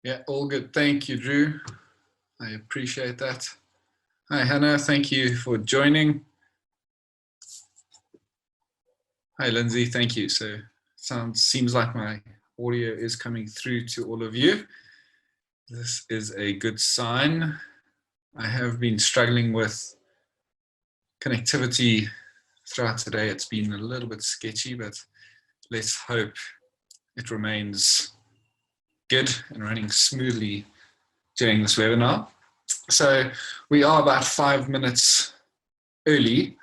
Yeah, all good. Thank you, Drew. I appreciate that. Hi, Hannah. Thank you for joining. Hi, Lindsay. Thank you. So, seems like my audio is coming through to all of you. This is a good sign. I have been struggling with connectivity throughout today. It's been a little bit sketchy, but let's hope it remains good and running smoothly during this webinar. So we are about 5 minutes early,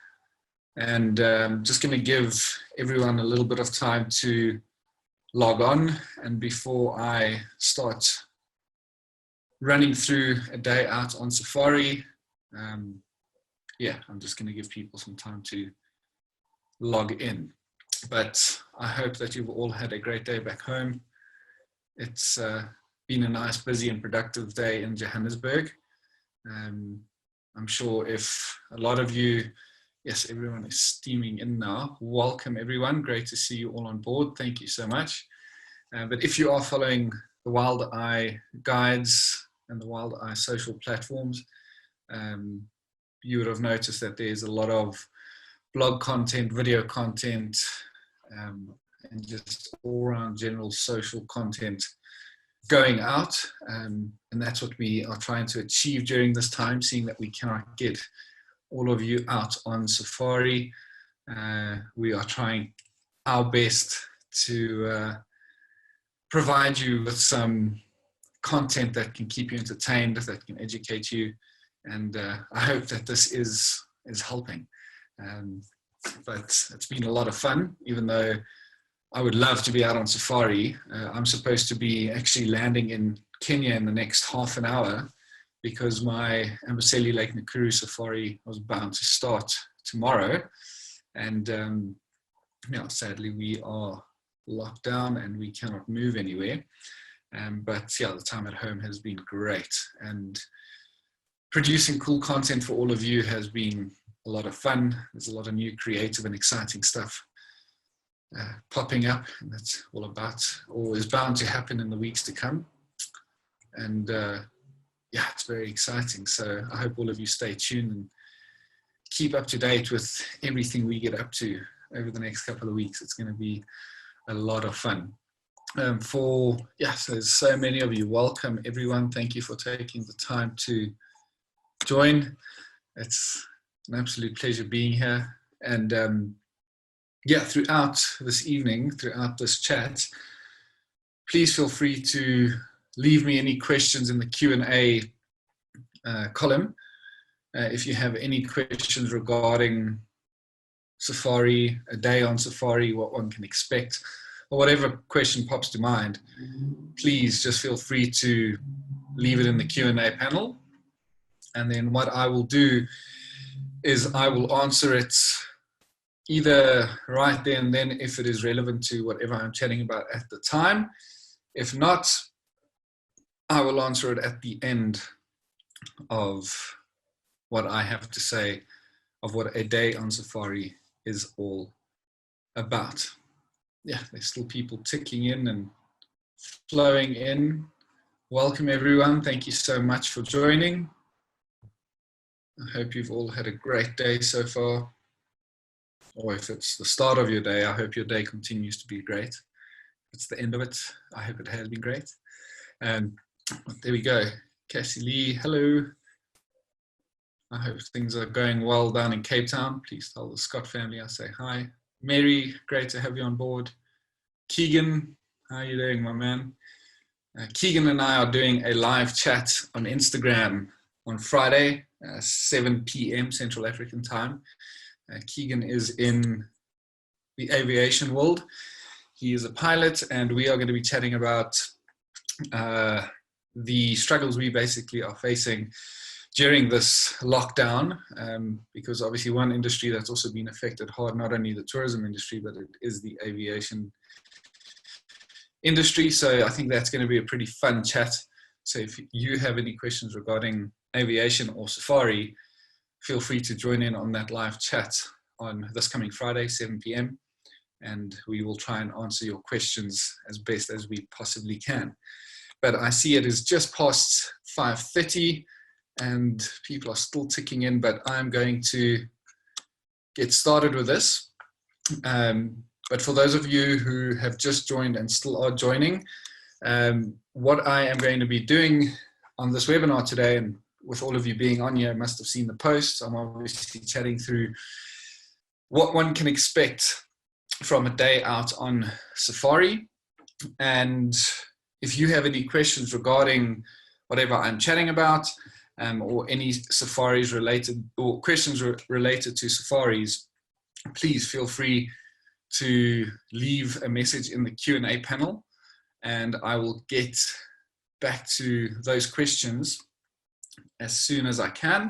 and just going to give everyone a little bit of time to log on. And before I start running through a day out on safari, yeah, I'm just going to give people some time to log in. But I hope that you've all had a great day back home. It's been a nice, busy and productive day in Johannesburg. I'm sure if a lot of you, yes, everyone is steaming in now. Welcome everyone, great to see you all on board. Thank you so much. But if you are following the Wild Eye guides and the Wild Eye social platforms, you would have noticed that there's a lot of blog content, video content, and just all around general social content going out, and that's what we are trying to achieve during this time, seeing that we cannot get all of you out on safari. We are trying our best to provide you with some content that can keep you entertained, that can educate you, and I hope that this is helping. But it's been a lot of fun, even though I would love to be out on safari. I'm supposed to be actually landing in Kenya in the next half an hour because my Amboseli Lake Nakuru safari was bound to start tomorrow. And sadly, we are locked down and we cannot move anywhere. But yeah, the time at home has been great. And producing cool content for all of you has been a lot of fun. There's a lot of new creative and exciting stuff popping up, and that's all about, or is bound to happen in the weeks to come. And yeah, it's very exciting. So I hope all of you stay tuned and keep up to date with everything we get up to over the next couple of weeks. It's going to be a lot of fun. So there's so many of you. Welcome everyone. Thank you for taking the time to join. It's an absolute pleasure being here. And throughout this evening, throughout this chat, please feel free to leave me any questions in the Q&A column. If you have any questions regarding safari, a day on safari, what one can expect, or whatever question pops to mind, please just feel free to leave it in the Q&A panel. And then what I will do is I will answer it either right there and then if it is relevant to whatever I'm chatting about at the time. If not, I will answer it at the end of what I have to say of what a day on safari is all about. Yeah, there's still people ticking in and flowing in. Welcome everyone. Thank you so much for joining. I hope you've all had a great day so far. Or if it's the start of your day, I hope your day continues to be great. If it's the end of it, I hope it has been great. And there we go. Cassie Lee, hello. I hope things are going well down in Cape Town. Please tell the Scott family I say hi. Mary, great to have you on board. Keegan, how are you doing, my man? Keegan and I are doing a live chat on Instagram on Friday, 7 p.m. Central African time. Keegan is in the aviation world. He is a pilot, and we are going to be chatting about the struggles we basically are facing during this lockdown, because obviously one industry that's also been affected hard, not only the tourism industry, but it is the aviation industry. So I think that's going to be a pretty fun chat. So if you have any questions regarding aviation or safari, feel free to join in on that live chat on this coming Friday, 7 p.m. And we will try and answer your questions as best as we possibly can. but I see it is just past 5:30 and people are still ticking in, but I'm going to get started with this. But for those of you who have just joined and still are joining, what I am going to be doing on this webinar today, and with all of you being on here, must have seen the posts. I'm obviously chatting through what one can expect from a day out on safari. And if you have any questions regarding whatever I'm chatting about, or any safaris related, or questions related to safaris, please feel free to leave a message in the Q&A panel, and I will get back to those questions as soon as I can.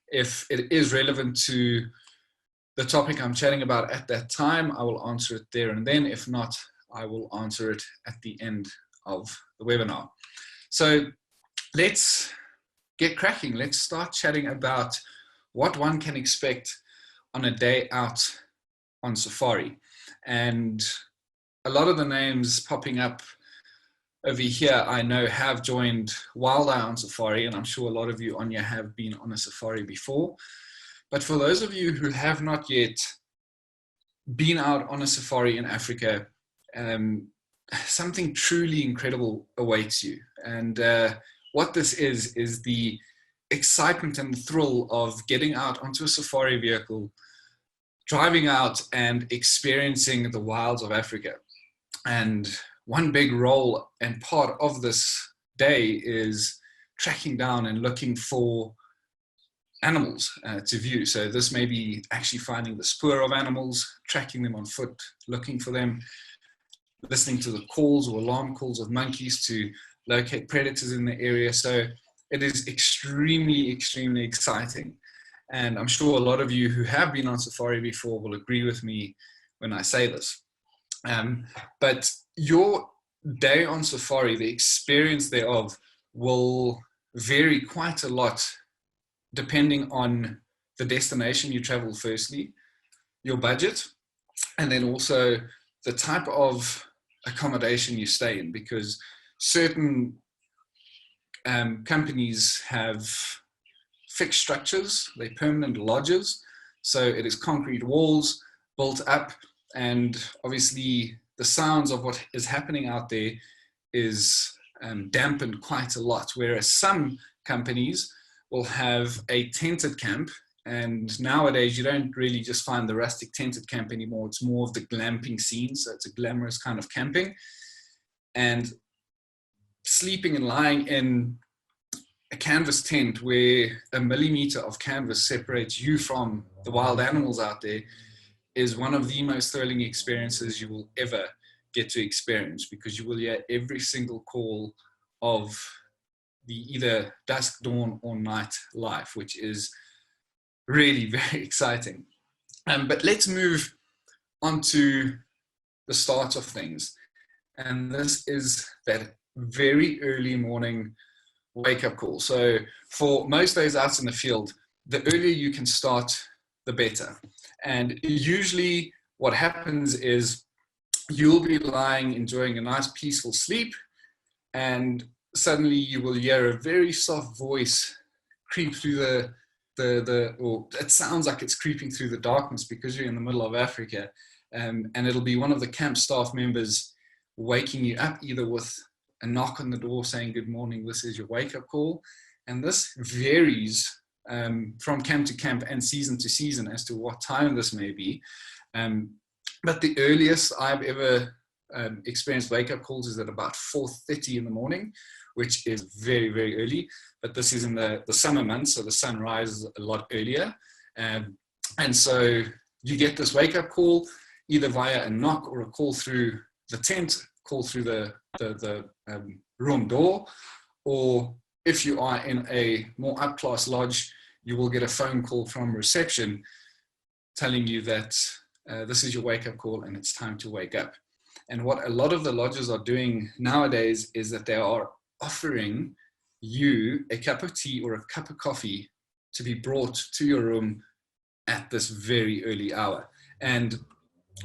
If it is relevant to the topic I'm chatting about at that time, I will answer it there and then. If not, I will answer it at the end of the webinar. So let's get cracking. Let's start chatting about what one can expect on a day out on safari. And a lot of the names popping up over here, I know, have joined while they're on safari, and I'm sure a lot of you on here have been on a safari before. But for those of you who have not yet been out on a safari in Africa, something truly incredible awaits you. And what this is the excitement and the thrill of getting out onto a safari vehicle, driving out and experiencing the wilds of Africa. And one big role and part of this day is tracking down and looking for animals to view. So this may be actually finding the spoor of animals, tracking them on foot, looking for them, listening to the calls or alarm calls of monkeys to locate predators in the area. So it is extremely, extremely exciting. And I'm sure a lot of you who have been on safari before will agree with me when I say this. But your day on safari, the experience thereof, will vary quite a lot depending on the destination you travel firstly, your budget, and then also the type of accommodation you stay in, because certain companies have fixed structures, they're permanent lodges, so it is concrete walls built up, and obviously the sounds of what is happening out there is dampened quite a lot, whereas some companies will have a tented camp, and nowadays you don't really just find the rustic tented camp anymore, it's more of the glamping scene, so it's a glamorous kind of camping, and sleeping and lying in a canvas tent where a millimeter of canvas separates you from the wild animals out there is one of the most thrilling experiences you will ever get to experience, because you will hear every single call of the either dusk, dawn, or night life, which is really very exciting. But let's move on to the start of things. And this is that very early morning wake-up call. So for most days out in the field, the earlier you can start, the better. And usually what happens is you'll be lying, enjoying a nice peaceful sleep, and suddenly you will hear a very soft voice creep through or it sounds like it's creeping through the darkness because you're in the middle of Africa, and it'll be one of the camp staff members waking you up, either with a knock on the door saying, "Good morning, this is your wake-up call." And this varies from camp to camp and season to season as to what time this may be. But the earliest I've ever experienced wake-up calls is at about 4:30 in the morning, which is very, very early. But this is in the summer months, so the sun rises a lot earlier. And so you get this wake-up call either via a knock or a call through the tent, call through the room door, or if you are in a more up-class lodge, you will get a phone call from reception telling you that this is your wake-up call and it's time to wake up. And what a lot of the lodges are doing nowadays is that they are offering you a cup of tea or a cup of coffee to be brought to your room at this very early hour. And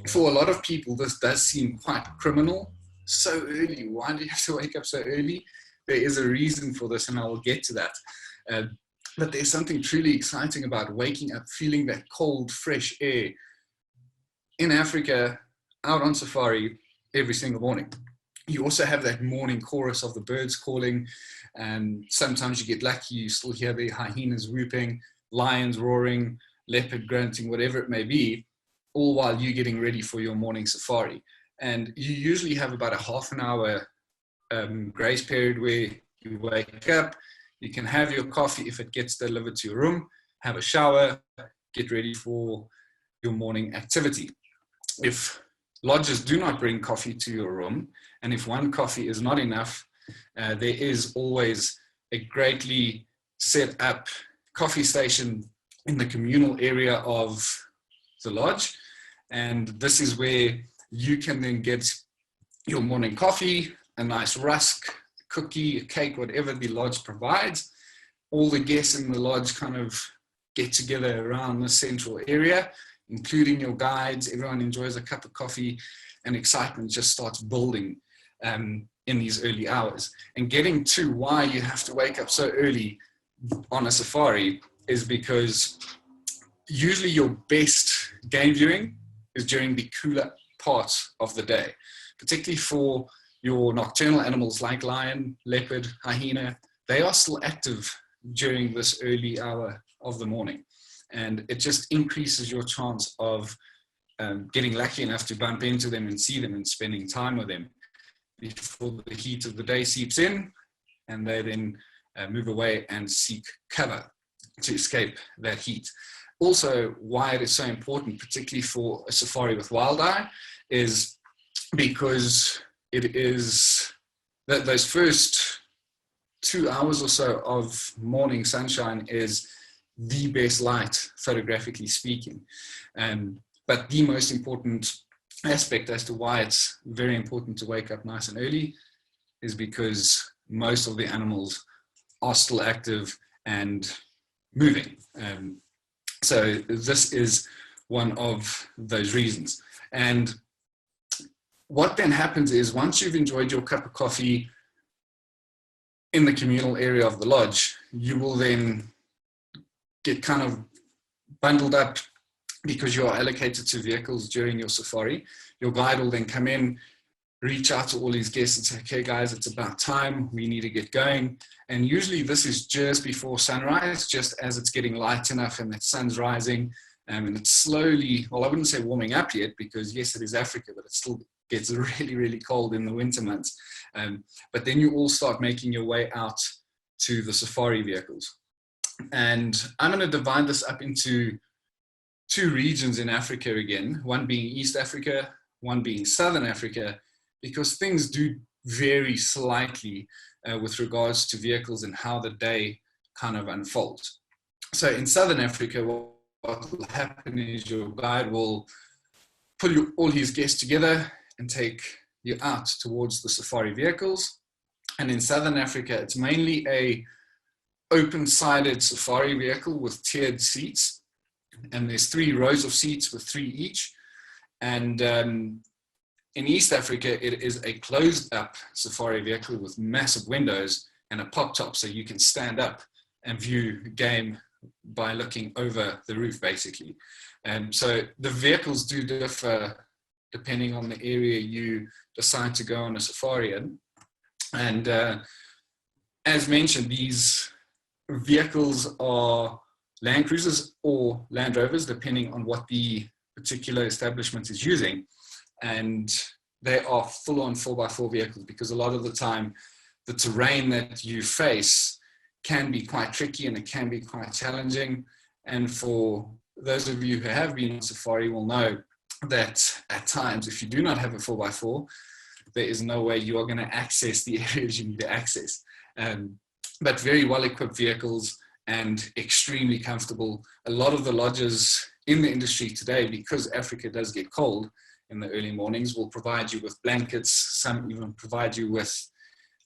for a lot of people, this does seem quite criminal. So early, why do you have to wake up so early? there is a reason for this, and I will get to that. But there's something truly exciting about waking up, feeling that cold, fresh air in Africa, out on safari every single morning. You also have that morning chorus of the birds calling, and sometimes you get lucky, you still hear the hyenas whooping, lions roaring, leopard grunting, whatever it may be, all while you're getting ready for your morning safari. And you usually have about a half an hour grace period where you wake up, you can have your coffee if it gets delivered to your room, have a shower, get ready for your morning activity. If lodges do not bring coffee to your room, and if one coffee is not enough, there is always a greatly set up coffee station in the communal area of the lodge. And this is where you can then get your morning coffee, a nice rusk, cookie, a cake, whatever the lodge provides. All the guests in the lodge kind of get together around the central area, including your guides. Everyone enjoys a cup of coffee, and excitement just starts building in these early hours. And getting to why you have to wake up so early on a safari is because usually your best game viewing is during the cooler part of the day, particularly for your nocturnal animals like lion, leopard, hyena. They are still active during this early hour of the morning. And it just increases your chance of getting lucky enough to bump into them and see them and spending time with them before the heat of the day seeps in, and they then move away and seek cover to escape that heat. Also, why it is so important, particularly for a safari with wild-eye, is because it is that those first 2 hours or so of morning sunshine is the best light, photographically speaking. But the most important aspect as to why it's very important to wake up nice and early is because most of the animals are still active and moving. So this is one of those reasons. And what then happens is, once you've enjoyed your cup of coffee in the communal area of the lodge, you will then get kind of bundled up because you are allocated to vehicles during your safari. Your guide will then come in, reach out to all his guests and say, okay guys, it's about time, we need to get going. And usually this is just before sunrise, just as it's getting light enough and the sun's rising, and it's slowly, well, I wouldn't say warming up yet, because yes, it is Africa, but it still gets really, really cold in the winter months. But then you all start making your way out to the safari vehicles. And I'm going to divide this up into two regions in Africa again, one being East Africa, one being Southern Africa, because things do vary slightly with regards to vehicles and how the day kind of unfolds. So in Southern Africa, what will happen is your guide will pull all his guests together and take you out towards the safari vehicles. And in Southern Africa, it's mainly a open-sided safari vehicle with tiered seats. And there's 3 rows of seats with 3 each. And in East Africa, it is a closed-up safari vehicle with massive windows and a pop top, so you can stand up and view game by looking over the roof, basically. So the vehicles do differ depending on the area you decide to go on a safari in. And as mentioned, these vehicles are Land Cruisers or Land Rovers, depending on what the particular establishment is using. And they are full-on 4x4 vehicles, because a lot of the time the terrain that you face can be quite tricky and it can be quite challenging. And for those of you who have been on safari will know that at times, if you do not have a 4x4, there is no way you are going to access the areas you need to access. But very well-equipped vehicles and extremely comfortable. A lot of the lodges in the industry today, because Africa does get cold in the early mornings, will provide you with blankets. Some even provide you with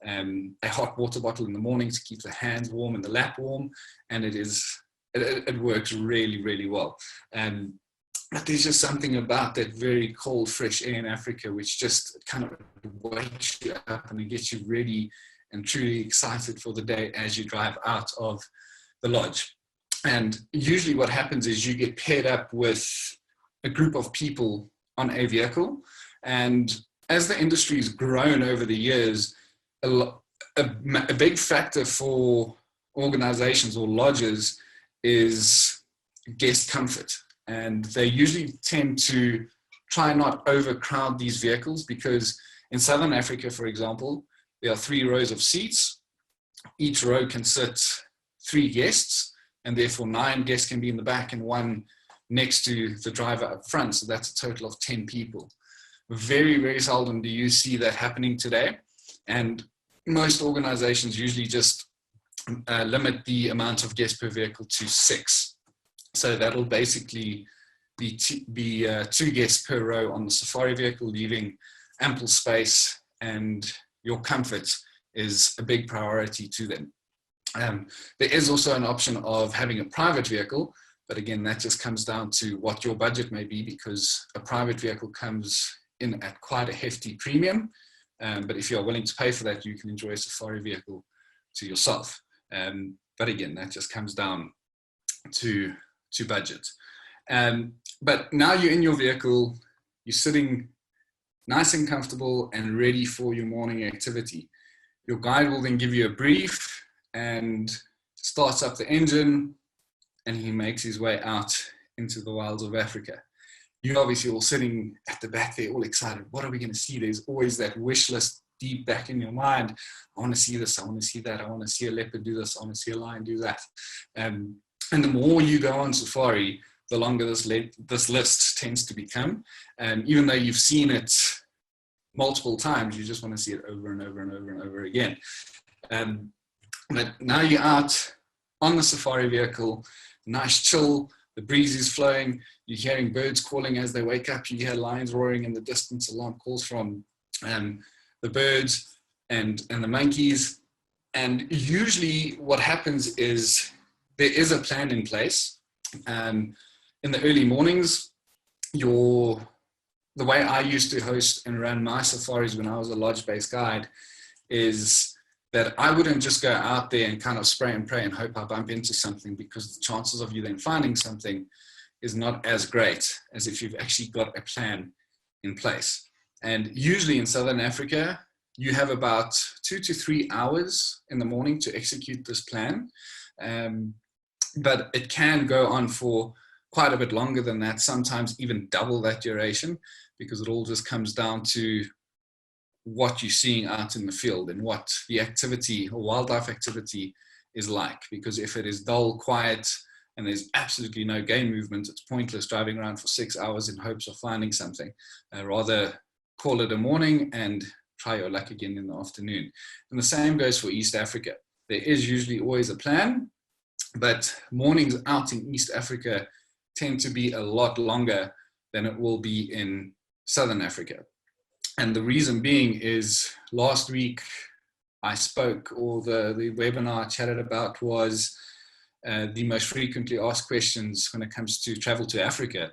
a hot water bottle in the morning to keep the hands warm and the lap warm. And it works really, really well. But there's just something about that very cold, fresh air in Africa, which just kind of wakes you up and it gets you ready and truly excited for the day as you drive out of the lodge. And usually what happens is you get paired up with a group of people on a vehicle. And as the industry has grown over the years, a big factor for organizations or lodges is guest comfort. And they usually tend to try not overcrowd these vehicles, because in Southern Africa, for example, there are 3 rows of seats. Each row can sit 3 guests, and therefore 9 guests can be in the back and 1 next to the driver up front. So that's a total of 10 people. Very, very seldom do you see that happening today. And most organizations usually just limit the amount of guests per vehicle to 6. So that'll basically be 2 guests per row on the safari vehicle, leaving ample space, and your comfort is a big priority to them. There is also an option of having a private vehicle, but again, that just comes down to what your budget may be, because a private vehicle comes in at quite a hefty premium. But if you're willing to pay for that, you can enjoy a safari vehicle to yourself. But again, that just comes down to budget. But now you're in your vehicle, you're sitting nice and comfortable and ready for your morning activity. Your guide will then give you a brief and starts up the engine, and he makes his way out into the wilds of Africa. You're obviously all sitting at the back there, all excited. What are we going to see? There's always that wish list deep back in your mind. I want to see this, I want to see that, I want to see a leopard do this, I want to see a lion do that. And the more you go on safari, the longer this list tends to become. Even though you've seen it multiple times, you just want to see it over and over and over and over again. But now you're out on the safari vehicle, nice chill, the breeze is flowing, you're hearing birds calling as they wake up, you hear lions roaring in the distance, alarm calls from the birds and the monkeys. And usually what happens is there is a plan in place. In the early mornings, the way I used to host and run my safaris when I was a lodge-based guide is that I wouldn't just go out there and kind of spray and pray and hope I bump into something, because the chances of you then finding something is not as great as if you've actually got a plan in place. And usually in Southern Africa, you have about 2 to 3 hours in the morning to execute this plan. But it can go on for quite a bit longer than that, sometimes even double that duration, because it all just comes down to what you're seeing out in the field and what the activity or wildlife activity is like. Because if it is dull, quiet, and there's absolutely no game movement, it's pointless driving around for 6 hours in hopes of finding something. Rather call it a morning and try your luck again in the afternoon. And the same goes for East Africa. There is usually always a plan, but mornings out in East Africa tend to be a lot longer than it will be in Southern Africa. And the reason being is last week I spoke, or the webinar I chatted about was the most frequently asked questions when it comes to travel to Africa.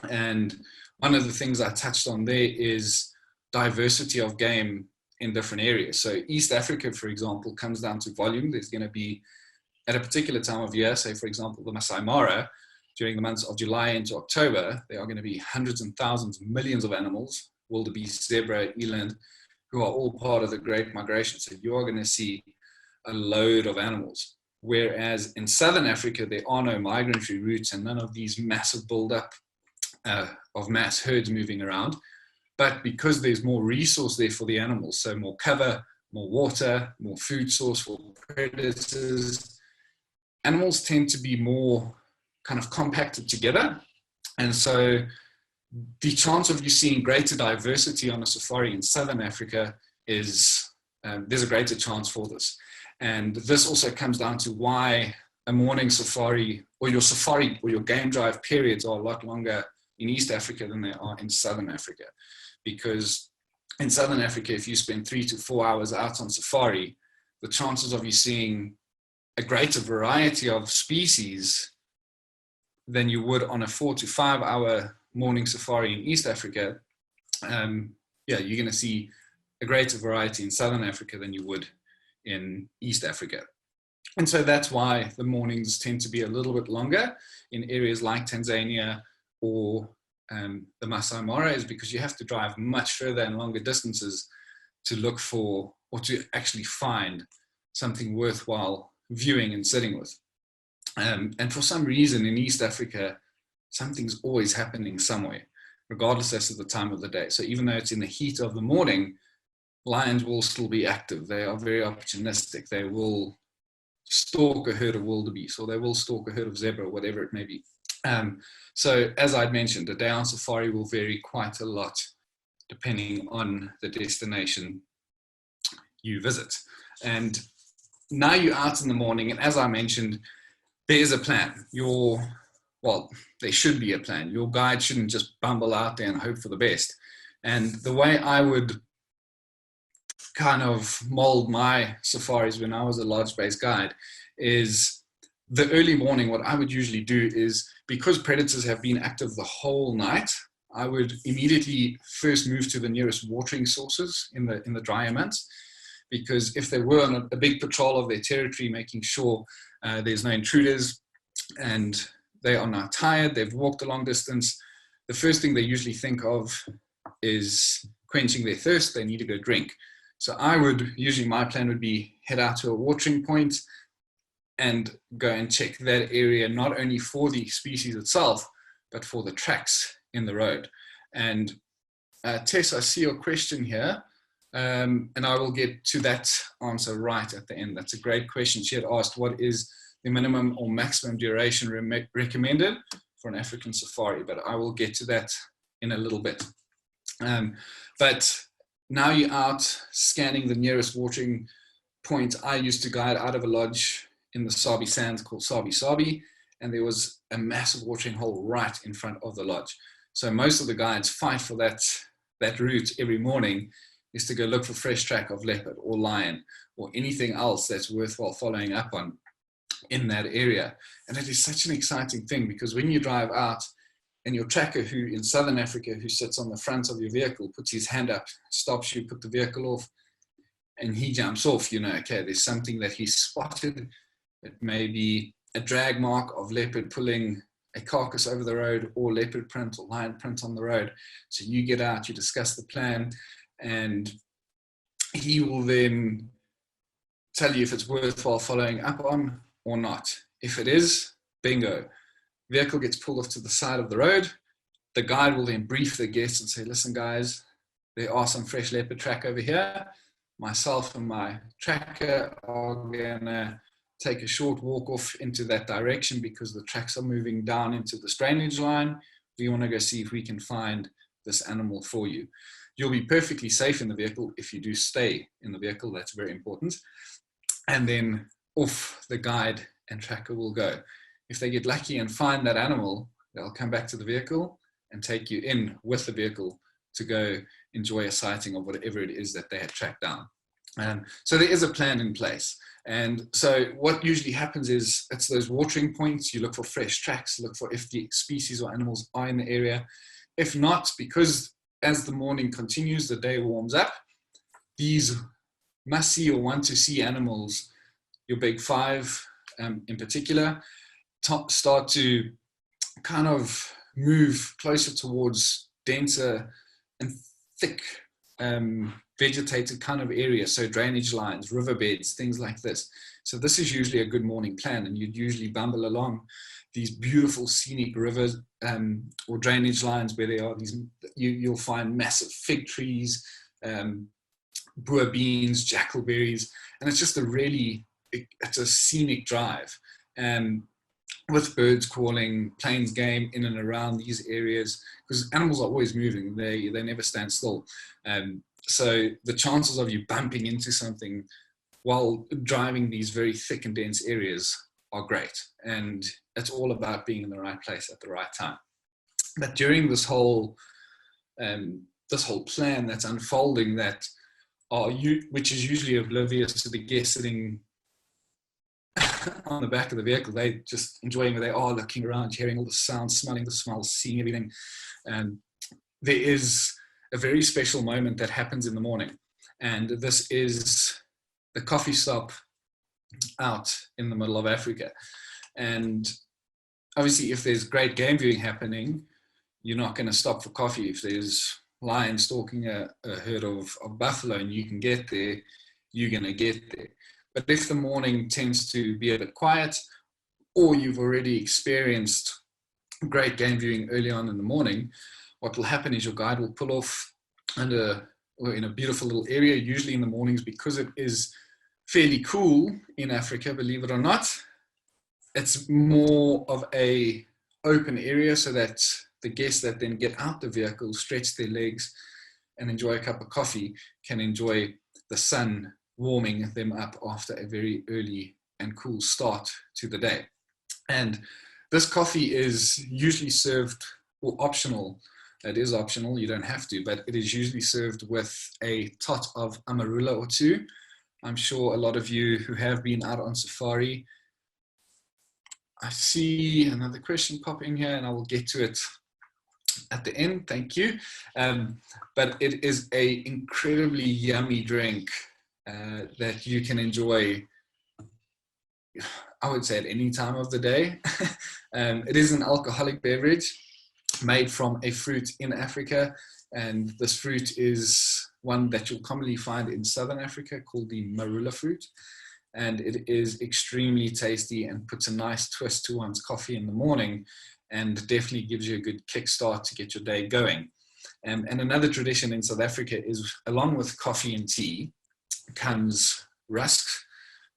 And one of the things I touched on there is diversity of game in different areas. So East Africa, for example, comes down to volume. There's going to be, at a particular time of year, say for example the Masai Mara, during the months of July into October, there are going to be hundreds and thousands, millions of animals, wildebeest, zebra, eland, who are all part of the Great Migration. So you are going to see a load of animals. Whereas in Southern Africa, there are no migratory routes and none of these massive buildup of mass herds moving around. But because there's more resource there for the animals, so more cover, more water, more food source for predators, animals tend to be more kind of compacted together. And so the chance of you seeing greater diversity on a safari in Southern Africa is, there's a greater chance for this. And this also comes down to why a morning safari or your game drive periods are a lot longer in East Africa than they are in Southern Africa. Because in Southern Africa, if you spend 3 to 4 hours out on safari, the chances of you seeing a greater variety of species than you would on a 4 to 5 hour morning safari in East Africa, you're going to see a greater variety in Southern Africa than you would in East Africa. And so that's why the mornings tend to be a little bit longer in areas like Tanzania or the Masai Mara, is because you have to drive much further and longer distances to look for, or to actually find something worthwhile viewing and sitting with. And for some reason in East Africa, something's always happening somewhere, regardless as to the time of the day. So even though it's in the heat of the morning, lions will still be active. They are very opportunistic. They will stalk a herd of wildebeest, or they will stalk a herd of zebra, whatever it may be. So as I'd mentioned, a day on safari will vary quite a lot depending on the destination you visit. And now you're out in the morning, and as I mentioned, there's a plan. Well, there should be a plan. Your guide shouldn't just bumble out there and hope for the best. And the way I would kind of mold my safaris when I was a lodge-based guide is the early morning. What I would usually do is, because predators have been active the whole night, I would immediately first move to the nearest watering sources in the drier months, because if they were on a big patrol of their territory, making sure there's no intruders and they are now tired, they've walked a long distance, the first thing they usually think of is quenching their thirst. They need to go drink. So usually my plan would be head out to a watering point and go and check that area, not only for the species itself, but for the tracks in the road. And Tess, I see your question here, and I will get to that answer right at the end. That's a great question. She had asked, what is the minimum or maximum duration recommended for an African safari? But I will get to that in a little bit. But now you're out scanning the nearest watering point. I used to guide out of a lodge in the Sabi Sands called Sabi Sabi, and there was a massive watering hole right in front of the lodge. So most of the guides fight for that route every morning, is to go look for fresh track of leopard or lion or anything else that's worthwhile following up on in that area. And it is such an exciting thing, because when you drive out and your tracker, who in Southern Africa, who sits on the front of your vehicle, puts his hand up, stops you, put the vehicle off, and he jumps off, you know, okay, there's something that he's spotted. It may be a drag mark of leopard pulling a carcass over the road, or leopard print or lion print on the road. So you get out, you discuss the plan, and he will then tell you if it's worthwhile following up on or not. If it is, bingo. Vehicle gets pulled off to the side of the road. The guide will then brief the guests and say, listen guys, there are some fresh leopard track over here. Myself and my tracker are gonna take a short walk off into that direction because the tracks are moving down into this drainage line. We want to go see if we can find this animal for you. You'll be perfectly safe in the vehicle if you do stay in the vehicle. That's very important. And then off the guide and tracker will go. If they get lucky and find that animal, they'll come back to the vehicle and take you in with the vehicle to go enjoy a sighting of whatever it is that they had tracked down. So there is a plan in place. And so what usually happens is, it's those watering points. You look for fresh tracks, look for if the species or animals are in the area. If not, because as the morning continues, the day warms up, these must-see or want-to-see animals, your big five in particular, start to kind of move closer towards denser and thick vegetated kind of areas, so drainage lines, riverbeds, things like this. So this is usually a good morning plan, and you'd usually bumble along these beautiful scenic rivers or drainage lines where there are these, you'll find massive fig trees, boer beans, jackalberries, and it's just it's a scenic drive. With birds calling, plains game in and around these areas, because animals are always moving, they never stand still. So the chances of you bumping into something while driving these very thick and dense areas are great. And it's all about being in the right place at the right time. But during this whole plan that's unfolding, which is usually oblivious to the guest sitting on the back of the vehicle, they just enjoying where they are, looking around, hearing all the sounds, smelling the smells, seeing everything. There is a very special moment that happens in the morning. And this is the coffee stop out in the middle of Africa. And obviously, if there's great game viewing happening, you're not going to stop for coffee. If there's lions stalking a herd of buffalo and you can get there, you're going to get there. But if the morning tends to be a bit quiet, or you've already experienced great game viewing early on in the morning, what will happen is your guide will pull off in a beautiful little area, usually in the mornings, because it is fairly cool in Africa, believe it or not. It's more of a open area so that the guests that then get out the vehicle, stretch their legs and enjoy a cup of coffee can enjoy the sun warming them up after a very early and cool start to the day. And this coffee is usually served, or optional. It is optional, you don't have to, but it is usually served with a tot of amarula or two. I'm sure a lot of you who have been out on safari, I see another question popping here and I will get to it at the end, thank you. But it is an incredibly yummy drink that you can enjoy, I would say, at any time of the day. It is an alcoholic beverage made from a fruit in Africa, and this fruit is one that you'll commonly find in Southern Africa called the marula fruit, and it is extremely tasty and puts a nice twist to one's coffee in the morning, and definitely gives you a good kickstart to get your day going. And another tradition in South Africa is, along with coffee and tea, comes rusk,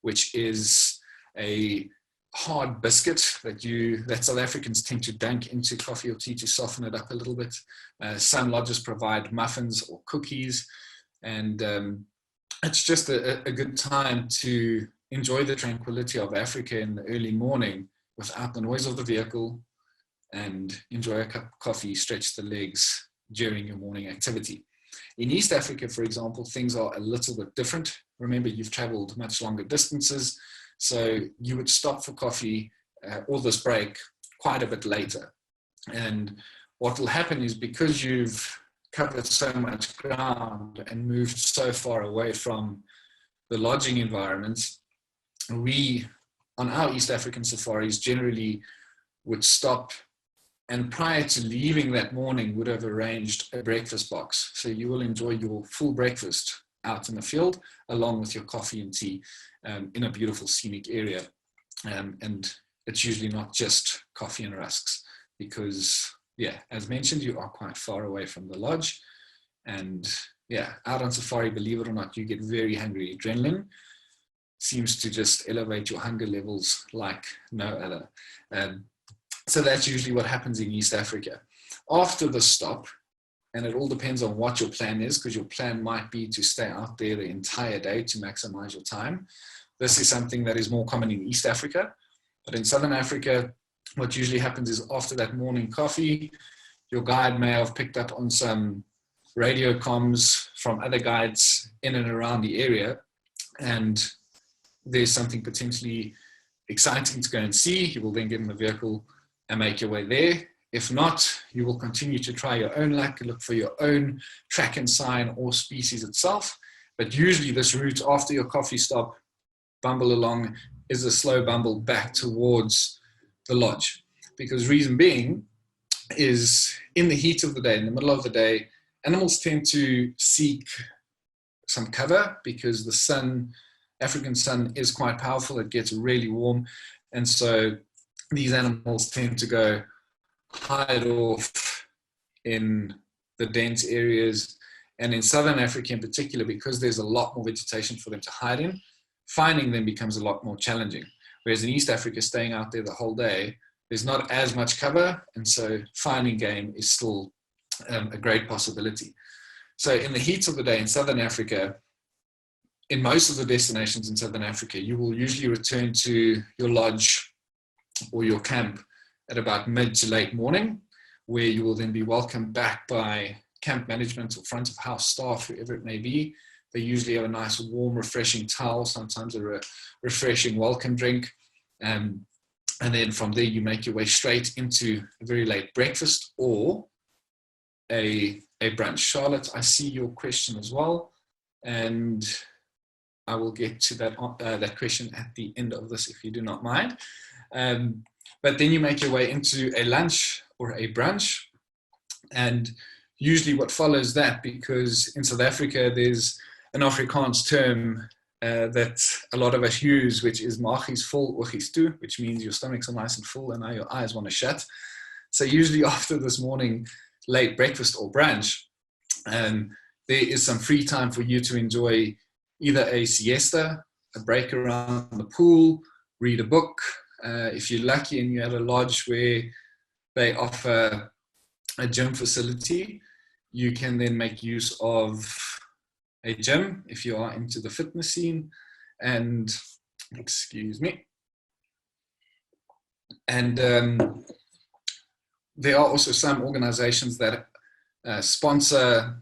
which is a hard biscuit that South Africans tend to dunk into coffee or tea to soften it up a little bit. Some lodges provide muffins or cookies, and it's just a good time to enjoy the tranquility of Africa in the early morning without the noise of the vehicle, and enjoy a cup of coffee, stretch the legs during your morning activity. In East Africa, for example, things are a little bit different. Remember, you've traveled much longer distances, so you would stop for coffee or this break quite a bit later. And what will happen is, because you've covered so much ground and moved so far away from the lodging environments, we, on our East African safaris, generally would stop, and prior to leaving that morning would have arranged a breakfast box. So you will enjoy your full breakfast out in the field, along with your coffee and tea in a beautiful scenic area. And it's usually not just coffee and rusks, because, yeah, as mentioned, you are quite far away from the lodge. And yeah, out on safari, believe it or not, you get very hungry. Adrenaline seems to just elevate your hunger levels like no other. So that's usually what happens in East Africa. After the stop, and it all depends on what your plan is, because your plan might be to stay out there the entire day to maximize your time. This is something that is more common in East Africa. But in Southern Africa, what usually happens is, after that morning coffee, your guide may have picked up on some radio comms from other guides in and around the area, and there's something potentially exciting to go and see. You will then get in the vehicle and make your way there. If not, you will continue to try your own luck and look for your own track and sign or species itself. But usually this route, after your coffee stop, bumble along, is a slow bumble back towards the lodge. Because reason being is, in the heat of the day, in the middle of the day, animals tend to seek some cover, because the sun, African sun, is quite powerful. It gets really warm. And so these animals tend to go hide off in the dense areas. And in Southern Africa in particular, because there's a lot more vegetation for them to hide in, finding them becomes a lot more challenging. Whereas in East Africa, staying out there the whole day, there's not as much cover, and so finding game is still a great possibility. So in the heat of the day in Southern Africa, in most of the destinations in Southern Africa, you will usually return to your lodge or your camp at about mid to late morning, where you will then be welcomed back by camp management or front of house staff, whoever it may be. They usually have a nice, warm, refreshing towel, sometimes a refreshing welcome drink. And then from there, you make your way straight into a very late breakfast or a brunch. Charlotte, I see your question as well. and I will get to that question at the end of this if you do not mind. But then you make your way into a lunch or a brunch, and usually what follows that, because in South Africa there's an Afrikaans term that a lot of us use, which is maag is vol, oog is toe, which means your stomachs are nice and full and now your eyes want to shut. So usually after this morning late breakfast or brunch, there is some free time for you to enjoy either a siesta, a break around the pool, read a book. If you're lucky and you're at a lodge where they offer a gym facility, you can then make use of a gym if you are into the fitness scene. And excuse me. And there are also some organizations that sponsor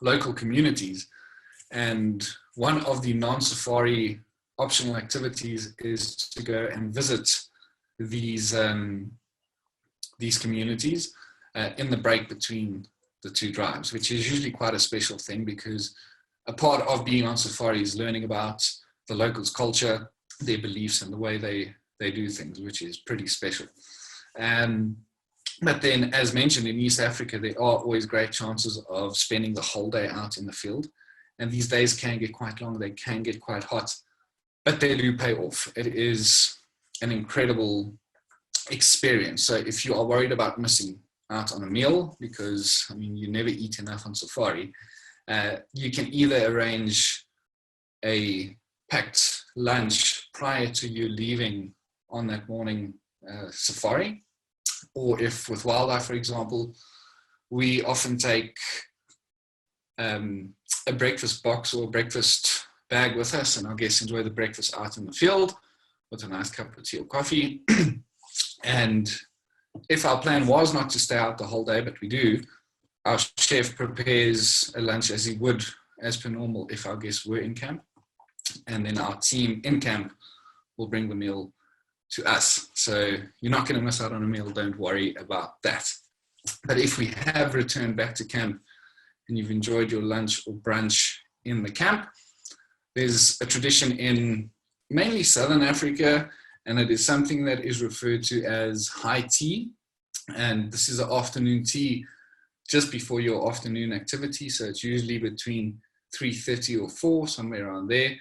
local communities. And one of the non-safari optional activities is to go and visit these communities in the break between the two drives, which is usually quite a special thing, because a part of being on safari is learning about the locals' culture, their beliefs, and the way they do things, which is pretty special. But then, as mentioned, in East Africa, there are always great chances of spending the whole day out in the field. And these days can get quite long, they can get quite hot, but they do pay off. It is an incredible experience. So if you are worried about missing out on a meal, because I mean you never eat enough on safari, you can either arrange a packed lunch prior to you leaving on that morning safari, or if with wildlife, for example, we often take a breakfast box or a breakfast bag with us, and our guests enjoy the breakfast out in the field with a nice cup of tea or coffee. And if our plan was not to stay out the whole day, but we do, our chef prepares a lunch as he would as per normal if our guests were in camp. And then our team in camp will bring the meal to us. So you're not going to miss out on a meal, don't worry about that. But if we have returned back to camp and you've enjoyed your lunch or brunch in the camp, there's a tradition in mainly Southern Africa, and it is something that is referred to as high tea. And this is an afternoon tea just before your afternoon activity. So it's usually between 3:30 or 4, somewhere around there.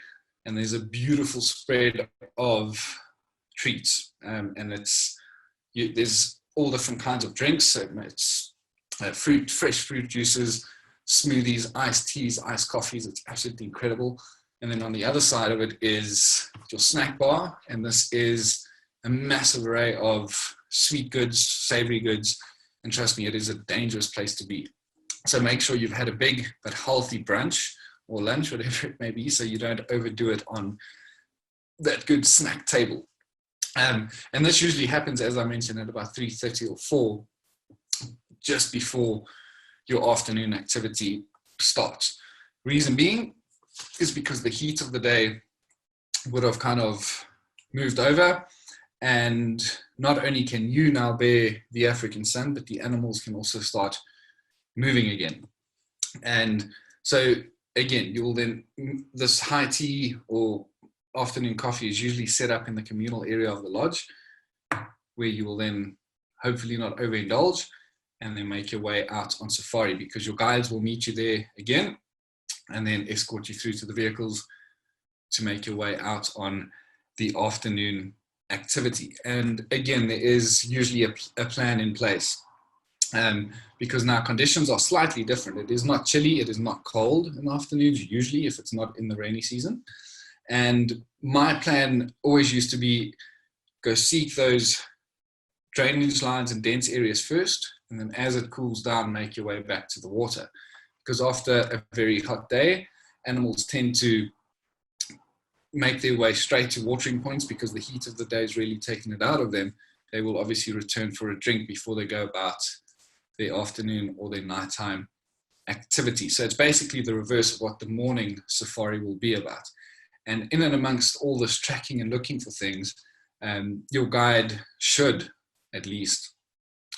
And there's a beautiful spread of treats. And there's all different kinds of drinks. So it's fresh fruit juices, smoothies, iced teas, iced coffees. It's absolutely incredible. And then on the other side of it is your snack bar. And this is a massive array of sweet goods, savory goods. And trust me, it is a dangerous place to be. So make sure you've had a big but healthy brunch or lunch, whatever it may be, so you don't overdo it on that good snack table. And this usually happens, as I mentioned, at about 3:30 or 4, just before your afternoon activity starts. Reason being is because the heat of the day would have kind of moved over, and not only can you now bear the African sun, but the animals can also start moving again. And so again, you will then, this high tea or afternoon coffee is usually set up in the communal area of the lodge, where you will then hopefully not overindulge and then make your way out on safari, because your guides will meet you there again and then escort you through to the vehicles to make your way out on the afternoon activity. And again, there is usually a plan in place, because now conditions are slightly different. It is not chilly, it is not cold in the afternoons, usually, if it's not in the rainy season. And my plan always used to be, go seek those drainage lines and dense areas first, and then as it cools down, make your way back to the water. Because after a very hot day, animals tend to make their way straight to watering points, because the heat of the day is really taking it out of them. They will obviously return for a drink before they go about their afternoon or their nighttime activity. So it's basically the reverse of what the morning safari will be about. And in and amongst all this tracking and looking for things, your guide should at least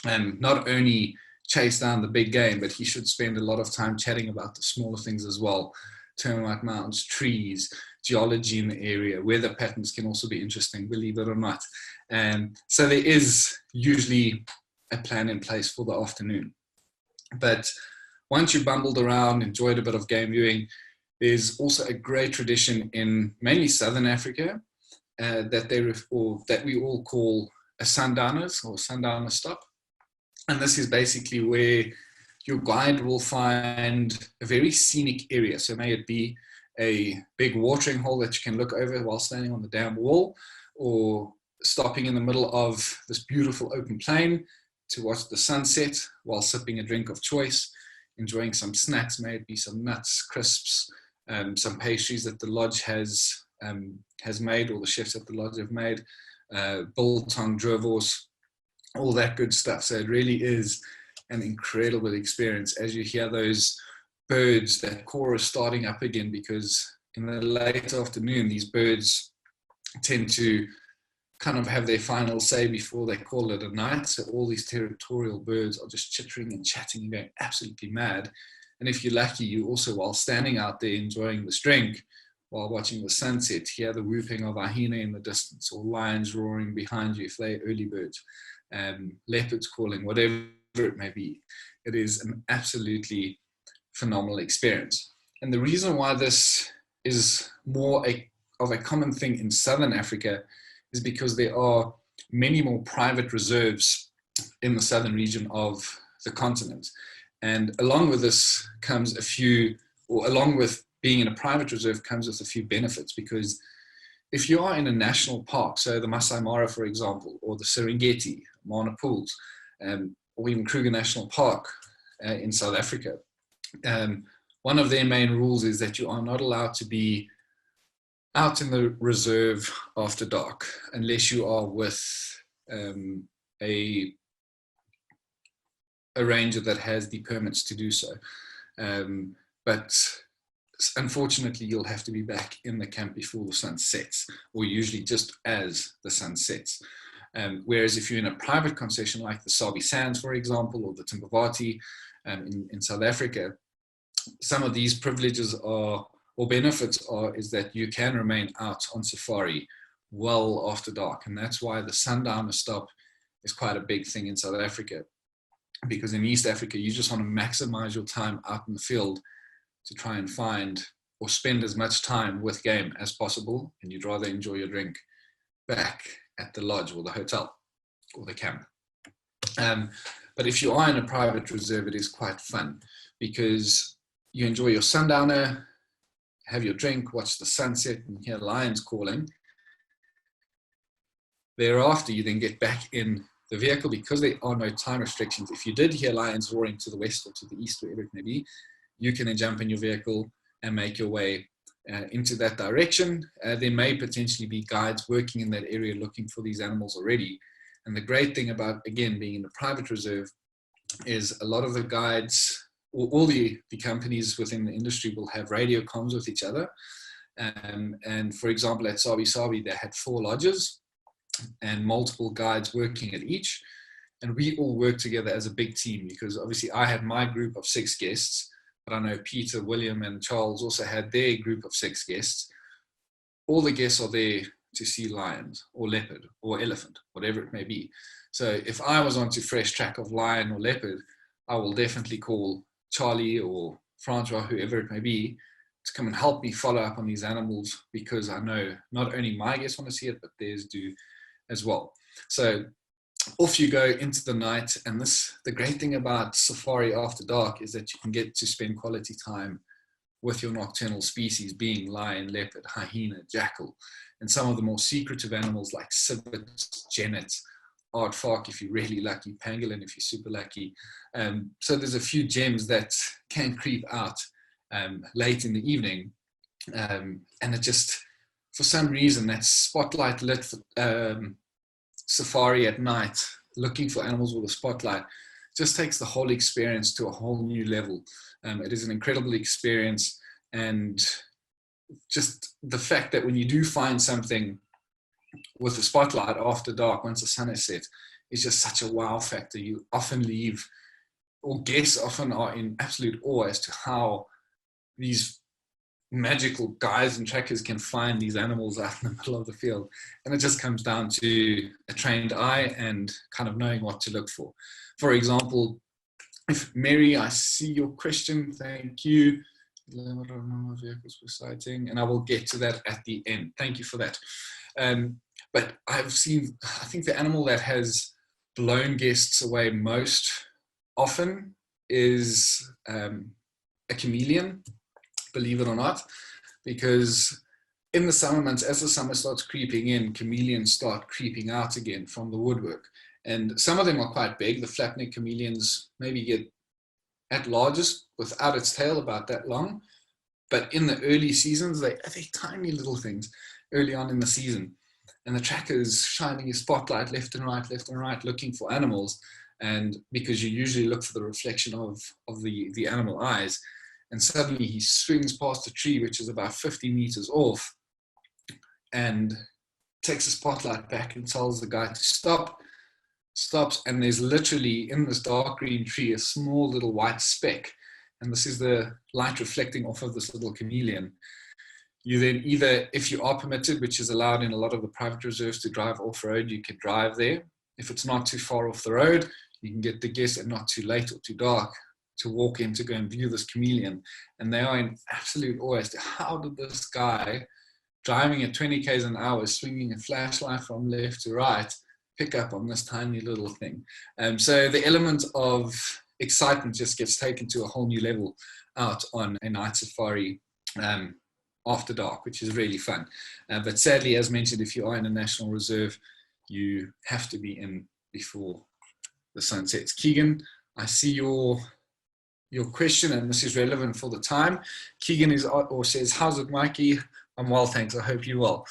not only chase down the big game, but he should spend a lot of time chatting about the smaller things as well. Termite mounds, trees, geology in the area. Weather patterns can also be interesting, believe it or not. And so there is usually a plan in place for the afternoon. But once you bumbled around, enjoyed a bit of game viewing, there's also a great tradition in mainly Southern Africa that we all call a sundowners or sundowner stop. And this is basically where your guide will find a very scenic area. So may it be a big watering hole that you can look over while standing on the dam wall, or stopping in the middle of this beautiful open plain to watch the sunset while sipping a drink of choice, enjoying some snacks, may it be some nuts, crisps, some pastries that the lodge has made, or the chefs at the lodge have made, biltong, drovos, all that good stuff. So it really is an incredible experience as you hear those birds, that chorus starting up again, because in the late afternoon, these birds tend to kind of have their final say before they call it a night. So all these territorial birds are just chittering and chatting and going absolutely mad. And if you're lucky, you also, while standing out there enjoying this drink, while watching the sunset, hear the whooping of a hyena in the distance, or lions roaring behind you if they're early birds, leopards calling, whatever it may be. It is an absolutely phenomenal experience. And the reason why this is more of a common thing in Southern Africa is because there are many more private reserves in the southern region of the continent. And along with this comes along with being in a private reserve comes with a few benefits, because if you are in a national park, so the Masai Mara, for example, or the Serengeti, Mana Pools, or even Kruger National Park in South Africa, one of their main rules is that you are not allowed to be out in the reserve after dark unless you are with a ranger that has the permits to do so. But unfortunately, you'll have to be back in the camp before the sun sets, or usually just as the sun sets. Whereas if you're in a private concession like the Sabi Sands, for example, or the Timbavati in South Africa, some of these privileges or benefits is that you can remain out on safari well after dark. And that's why the sundowner stop is quite a big thing in South Africa, because in East Africa, you just want to maximize your time out in the field to try and find or spend as much time with game as possible, and you'd rather enjoy your drink back at the lodge or the hotel or the camp. But if you are in a private reserve, it is quite fun, because you enjoy your sundowner, have your drink, watch the sunset, and hear lions calling. Thereafter, you then get back in the vehicle, because there are no time restrictions. If you did hear lions roaring to the west or to the east, wherever it may be, you can then jump in your vehicle and make your way into that direction. There may potentially be guides working in that area looking for these animals already. And the great thing about, again, being in a private reserve is a lot of the guides, or all the companies within the industry, will have radio comms with each other. And for example, at Sabi Sabi, they had 4 lodges and multiple guides working at each. And we all work together as a big team, because obviously I had my group of 6 guests, but I know Peter, William, and Charles also had their group of 6 guests. All the guests are there to see lions or leopard or elephant, whatever it may be. So if I was onto fresh track of lion or leopard, I will definitely call Charlie or Francois, whoever it may be, to come and help me follow up on these animals, because I know not only my guests want to see it, but theirs do as well. So off you go into the night. And the great thing about safari after dark is that you can get to spend quality time with your nocturnal species, being lion, leopard, hyena, jackal, and some of the more secretive animals like civets, genets, aardvark if you're really lucky, pangolin if you're super lucky. So there's a few gems that can creep out late in the evening. And it just, for some reason, that spotlight lit safari at night, looking for animals with a spotlight, just takes the whole experience to a whole new level. It is an incredible experience. And just the fact that when you do find something with a spotlight after dark, once the sun has set, is just such a wow factor. You often leave or guests often are in absolute awe as to how these magical guides and trackers can find these animals out in the middle of the field. And it just comes down to a trained eye and kind of knowing what to look for. For example, if Mary, I see your question, thank you. Vehicles for sighting, and I will get to that at the end. Thank you for that. But I've seen, I think the animal that has blown guests away most often is a chameleon, believe it or not, because in the summer months, as the summer starts creeping in, chameleons start creeping out again from the woodwork. And some of them are quite big. The flat-necked chameleons maybe get at largest without its tail about that long. But in the early seasons, they're tiny little things early on in the season. And the tracker's shining his spotlight left and right, looking for animals. And because you usually look for the reflection of the animal eyes. And suddenly he swings past a tree, which is about 50 meters off, and takes the spotlight back and tells the guy to stop. Stops, and there's literally in this dark green tree a small little white speck, and this is the light reflecting off of this little chameleon. You then either, if you are permitted, which is allowed in a lot of the private reserves to drive off-road, you can drive there. If it's not too far off the road, you can get the guests and not too late or too dark to walk in to go and view this chameleon. And they are in absolute awe as to how did this guy driving at 20 k's an hour, swinging a flashlight from left to right, pick up on this tiny little thing. So the element of excitement just gets taken to a whole new level out on a night safari after dark, which is really fun. But sadly, as mentioned, if you are in a national reserve, you have to be in before the sun sets. Keegan, I see your question, and this is relevant for the time. Keegan says, how's it, Mikey? I'm well, thanks. I hope you're well.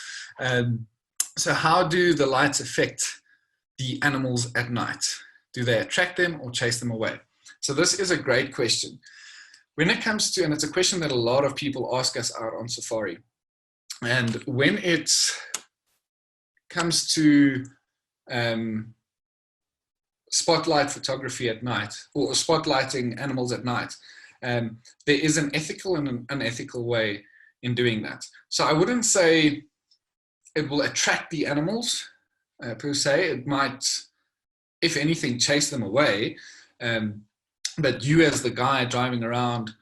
So how do the lights affect the animals at night? Do they attract them or chase them away? So this is a great question. When it comes to, and it's a question that a lot of people ask us out on safari, and when it comes to spotlight photography at night, or spotlighting animals at night, there is an ethical and an unethical way in doing that. So I wouldn't say it will attract the animals per se. It might, if anything, chase them away. But you as the guy driving around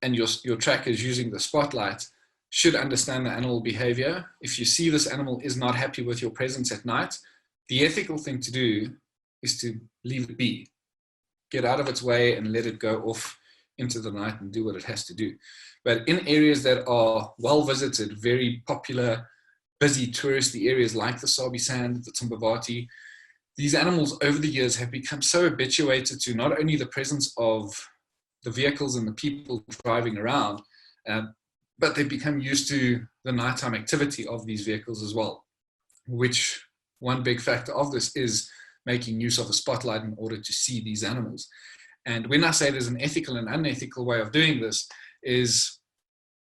and your tracker is using the spotlight should understand the animal behavior. If you see this animal is not happy with your presence at night, the ethical thing to do is to leave it be. Get out of its way and let it go off into the night and do what it has to do. But in areas that are well visited, very popular, busy touristy areas like the Sabi Sand, the Timbavati, these animals over the years have become so habituated to not only the presence of the vehicles and the people driving around, but they've become used to the nighttime activity of these vehicles as well, which one big factor of this is making use of a spotlight in order to see these animals. And when I say there's an ethical and unethical way of doing this, is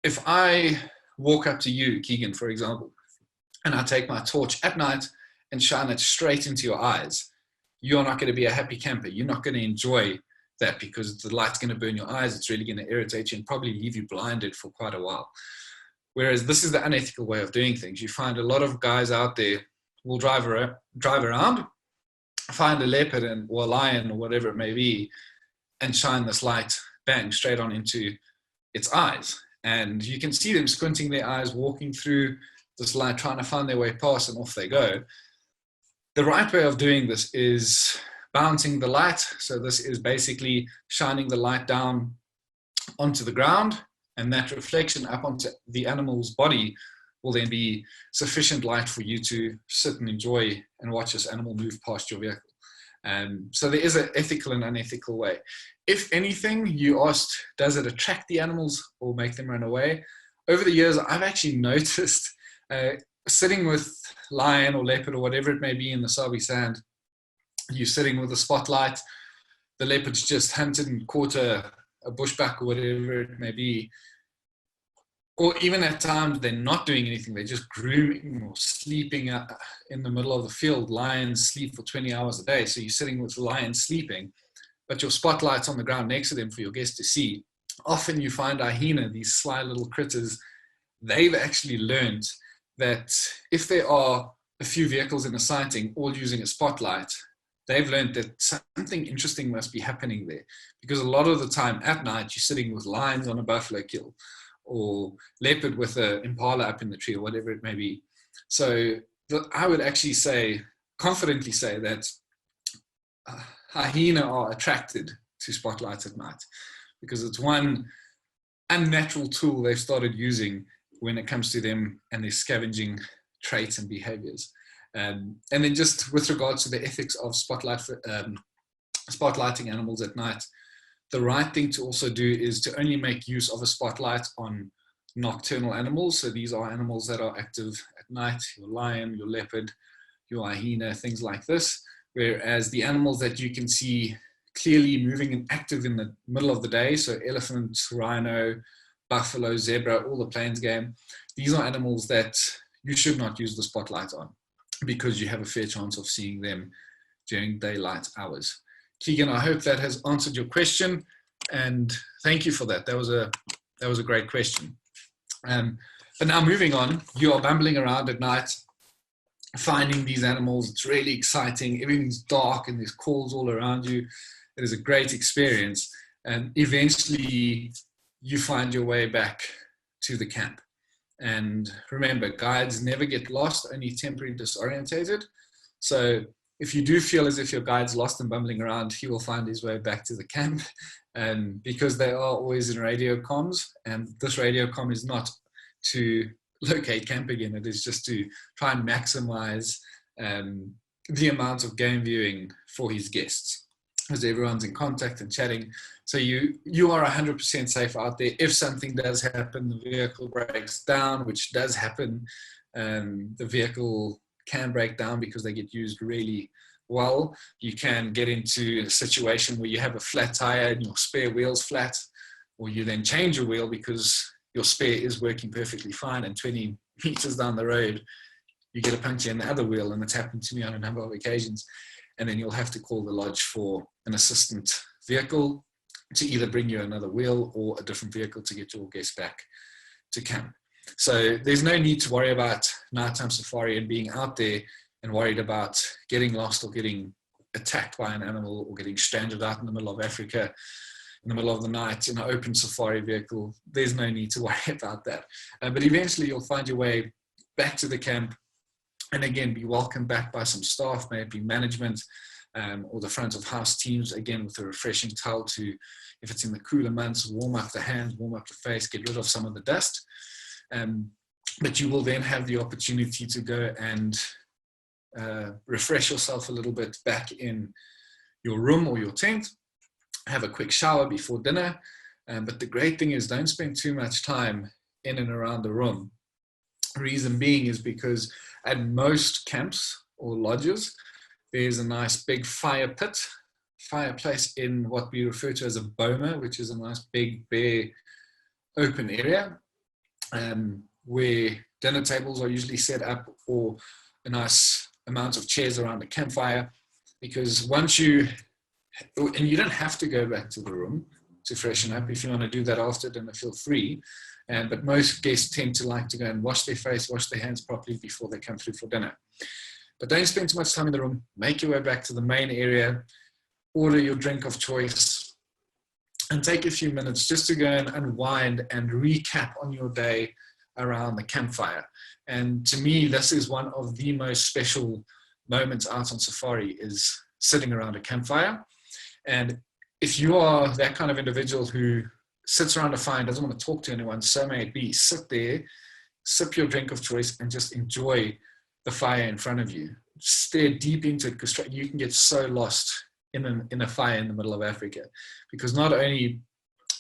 if I walk up to you, Keegan, for example, and I take my torch at night and shine it straight into your eyes, you're not going to be a happy camper. You're not going to enjoy that because the light's going to burn your eyes. It's really going to irritate you and probably leave you blinded for quite a while. Whereas this is the unethical way of doing things. You find a lot of guys out there will drive around, find a leopard or a lion or whatever it may be, and shine this light, bang, straight on into its eyes. And you can see them squinting their eyes, walking through this light, trying to find their way past, and off they go. The right way of doing this is bouncing the light. So this is basically shining the light down onto the ground, and that reflection up onto the animal's body will then be sufficient light for you to sit and enjoy and watch this animal move past your vehicle. So there is an ethical and unethical way. If anything, you asked, does it attract the animals or make them run away? Over the years, I've actually noticed sitting with lion or leopard or whatever it may be in the Sabi Sand, you're sitting with a spotlight, the leopard's just hunted and caught a bushback or whatever it may be. Or even at times they're not doing anything, they're just grooming or sleeping in the middle of the field. Lions sleep for 20 hours a day, so you're sitting with lions sleeping. but your spotlight's on the ground next to them for your guests to see. Often you find hyena, these sly little critters, they've actually learned that if there are a few vehicles in a sighting all using a spotlight, they've learned that something interesting must be happening there. Because a lot of the time at night, you're sitting with lions on a buffalo kill, or leopard with an impala up in the tree, or whatever it may be. So I would actually say, confidently say, that hyena are attracted to spotlights at night, because it's one unnatural tool they've started using when it comes to them and their scavenging traits and behaviors. And then just with regards to the ethics of spotlighting animals at night, the right thing to also do is to only make use of a spotlight on nocturnal animals. So these are animals that are active at night, your lion, your leopard, your hyena, things like this. Whereas the animals that you can see clearly moving and active in the middle of the day, so elephant, rhino, buffalo, zebra, all the plains game, these are animals that you should not use the spotlight on, because you have a fair chance of seeing them during daylight hours. Keegan, I hope that has answered your question, and thank you for that. That was a great question. But now moving on, you are bumbling around at night, finding these animals. It's really exciting. Everything's dark and there's calls all around you. It is a great experience. And eventually you find your way back to the camp. And remember, guides never get lost, only temporarily disorientated. So if you do feel as if your guide's lost and bumbling around, he will find his way back to the camp. And because they are always in radio comms, and this radio comm is not to locate camp again, it is just to try and maximize the amount of game viewing for his guests, as everyone's in contact and chatting. So you are 100% safe out there. If something does happen, the vehicle breaks down, which does happen. The vehicle can break down because they get used really well. You can get into a situation where you have a flat tire and your spare wheel's flat, or you then change your wheel because your spare is working perfectly fine, and 20 meters down the road, you get a puncture in the other wheel, and it's happened to me on a number of occasions. And then you'll have to call the lodge for an assistant vehicle to either bring you another wheel or a different vehicle to get your guests back to camp. So there's no need to worry about nighttime safari and being out there and worried about getting lost or getting attacked by an animal or getting stranded out in the middle of Africa in the middle of the night in an open safari vehicle. There's no need to worry about that. But eventually you'll find your way back to the camp, and again, be welcomed back by some staff, maybe management, or the front of house teams, again, with a refreshing towel to, if it's in the cooler months, warm up the hands, warm up the face, get rid of some of the dust. But you will then have the opportunity to go and refresh yourself a little bit back in your room or your tent, have a quick shower before dinner. But the great thing is, don't spend too much time in and around the room. Reason being is because at most camps or lodges, there's a nice big fireplace in what we refer to as a boma, which is a nice big bare open area, where dinner tables are usually set up, or a nice amount of chairs around the campfire. Because once you don't have to go back to the room to freshen up. If you want to do that after dinner, feel free. But most guests tend to like to go and wash their face, wash their hands properly before they come through for dinner. But don't spend too much time in the room. Make your way back to the main area, order your drink of choice, and take a few minutes just to go and unwind and recap on your day around the campfire. And to me, this is one of the most special moments out on safari, is sitting around a campfire. And if you are that kind of individual who sits around a fire and doesn't want to talk to anyone, so may it be, sit there, sip your drink of choice, and just enjoy the fire in front of you. Stare deep into it, because you can get so lost in a fire in the middle of Africa, because not only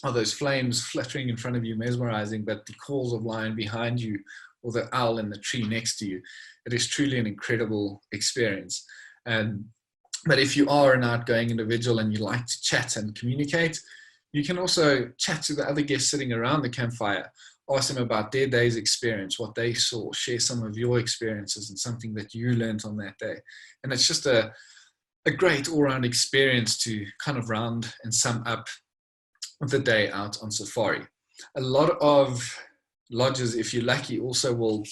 are those flames fluttering in front of you mesmerizing, but the calls of lion behind you, or the owl in the tree next to you, it is truly an incredible experience. But if you are an outgoing individual and you like to chat and communicate, you can also chat to the other guests sitting around the campfire, ask them about their day's experience, what they saw, share some of your experiences and something that you learned on that day. And it's just a a great all-round experience to kind of round and sum up the day out on safari. A lot of lodges, if you're lucky, also will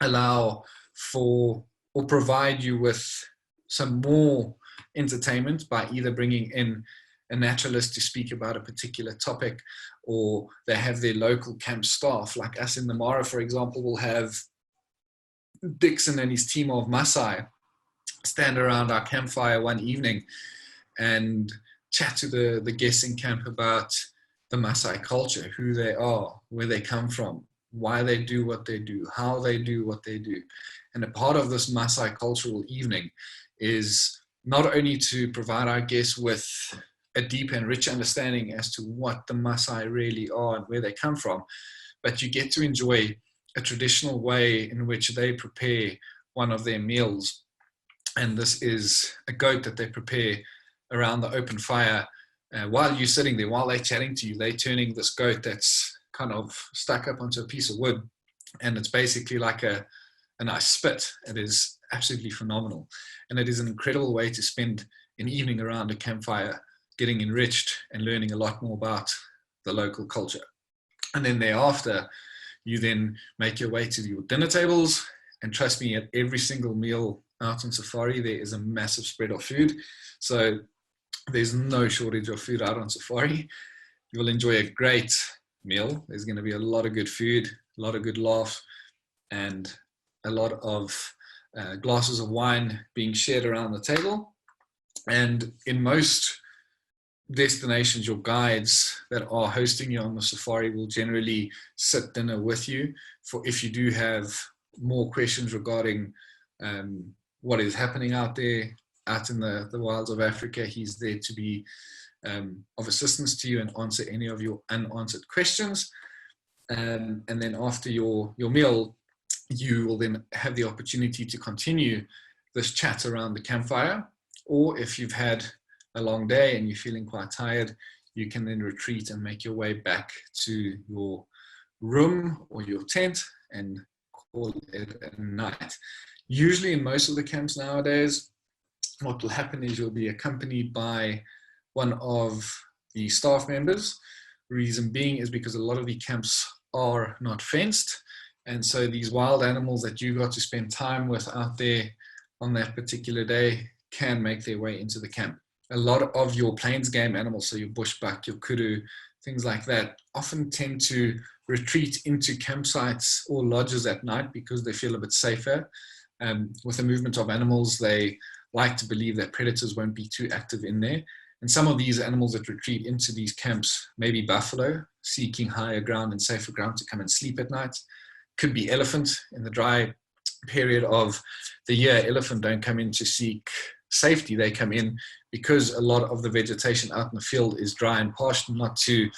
allow for or provide you with some more entertainment by either bringing in a naturalist to speak about a particular topic, or they have their local camp staff. Like us in the Mara, for example, will have Dixon and his team of Maasai stand around our campfire one evening and chat to the guests in camp about the Maasai culture, who they are, where they come from, why they do what they do, how they do what they do. And a part of this Maasai cultural evening is not only to provide our guests with a deep and rich understanding as to what the Maasai really are and where they come from, but you get to enjoy a traditional way in which they prepare one of their meals. And this is a goat that they prepare around the open fire. While you're sitting there, while they're chatting to you, they're turning this goat that's kind of stuck up onto a piece of wood. And it's basically like a nice spit. It is absolutely phenomenal. And it is an incredible way to spend an evening around a campfire, getting enriched and learning a lot more about the local culture. And then thereafter, you then make your way to your dinner tables. And trust me, at every single meal out on safari, there is a massive spread of food. So there's no shortage of food out on safari. You will enjoy a great meal. There's going to be a lot of good food, a lot of good laughs, and a lot of glasses of wine being shared around the table. And in most destinations, your guides that are hosting you on the safari will generally sit dinner with you for if you do have more questions regarding what is happening out there, out in the wilds of Africa. He's there to be of assistance to you and answer any of your unanswered questions. And then after your meal, you will then have the opportunity to continue this chat around the campfire. Or if you've had a long day and you're feeling quite tired, you can then retreat and make your way back to your room or your tent and call it a night. Usually in most of the camps nowadays, what will happen is you'll be accompanied by one of the staff members. Reason being is because a lot of the camps are not fenced. And so these wild animals that you got to spend time with out there on that particular day can make their way into the camp. A lot of your plains game animals, so your bushbuck, your kudu, things like that, often tend to retreat into campsites or lodges at night because they feel a bit safer. With the movement of animals, they like to believe that predators won't be too active in there. And some of these animals that retreat into these camps may be buffalo, seeking higher ground and safer ground to come and sleep at night. Could be elephant. In the dry period of the year, elephant don't come in to seek safety. They come in because a lot of the vegetation out in the field is dry and parched, not too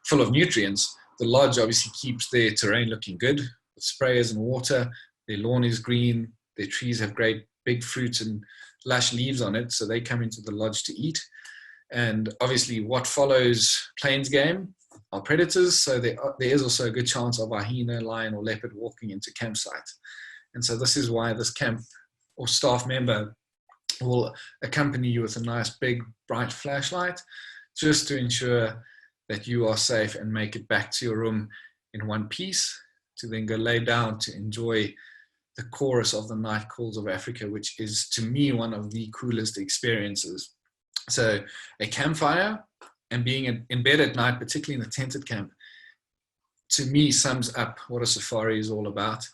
full of nutrients. The lodge obviously keeps their terrain looking good with sprayers and water. Their lawn is green. Their trees have great big fruits and lush leaves on it, so they come into the lodge to eat. And obviously what follows plains game are predators, so there is also a good chance of a hyena, lion, or leopard walking into campsite. And so this is why this camp or staff member will accompany you with a nice big bright flashlight, just to ensure that you are safe and make it back to your room in one piece, to then go lay down to enjoy the chorus of the night calls of Africa, which is to me one of the coolest experiences. So a campfire and being in bed at night, particularly in the tented camp, to me sums up what a safari is all about.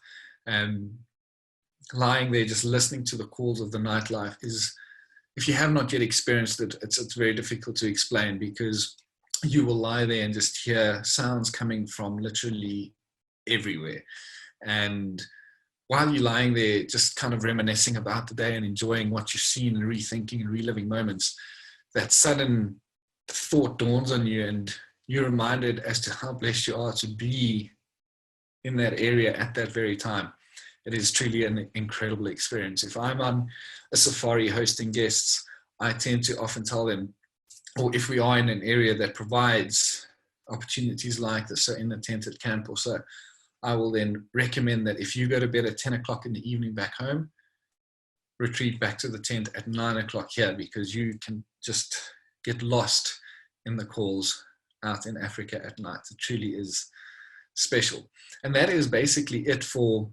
Lying there just listening to the calls of the nightlife is, if you have not yet experienced it, it's very difficult to explain, because you will lie there and just hear sounds coming from literally everywhere. And while you're lying there just kind of reminiscing about the day and enjoying what you've seen and rethinking and reliving moments, that sudden thought dawns on you and you're reminded as to how blessed you are to be in that area at that very time. It is truly an incredible experience. If I'm on a safari hosting guests, I tend to often tell them, or if we are in an area that provides opportunities like this, so in a tented camp or so, I will then recommend that if you go to bed at 10 o'clock in the evening back home, retreat back to the tent at 9 o'clock here, because you can just get lost in the calls out in Africa at night. It truly is special. And that is basically it for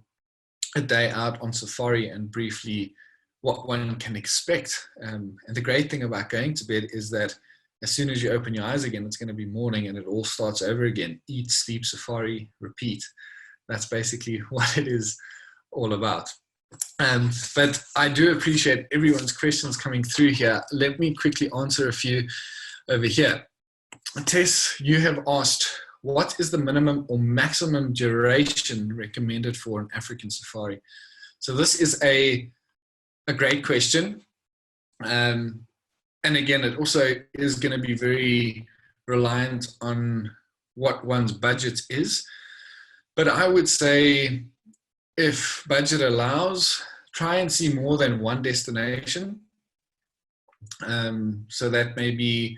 a day out on safari, and briefly what one can expect. And the great thing about going to bed is that as soon as you open your eyes again, it's going to be morning and it all starts over again. Eat, sleep, safari, repeat. That's basically what it is all about. But I do appreciate everyone's questions coming through here. Let me quickly answer a few over here. Tess, you have asked, what is the minimum or maximum duration recommended for an African safari? So this is a great question. And again, it also is going to be very reliant on what one's budget is. But I would say, if budget allows, try and see more than one destination. So that may be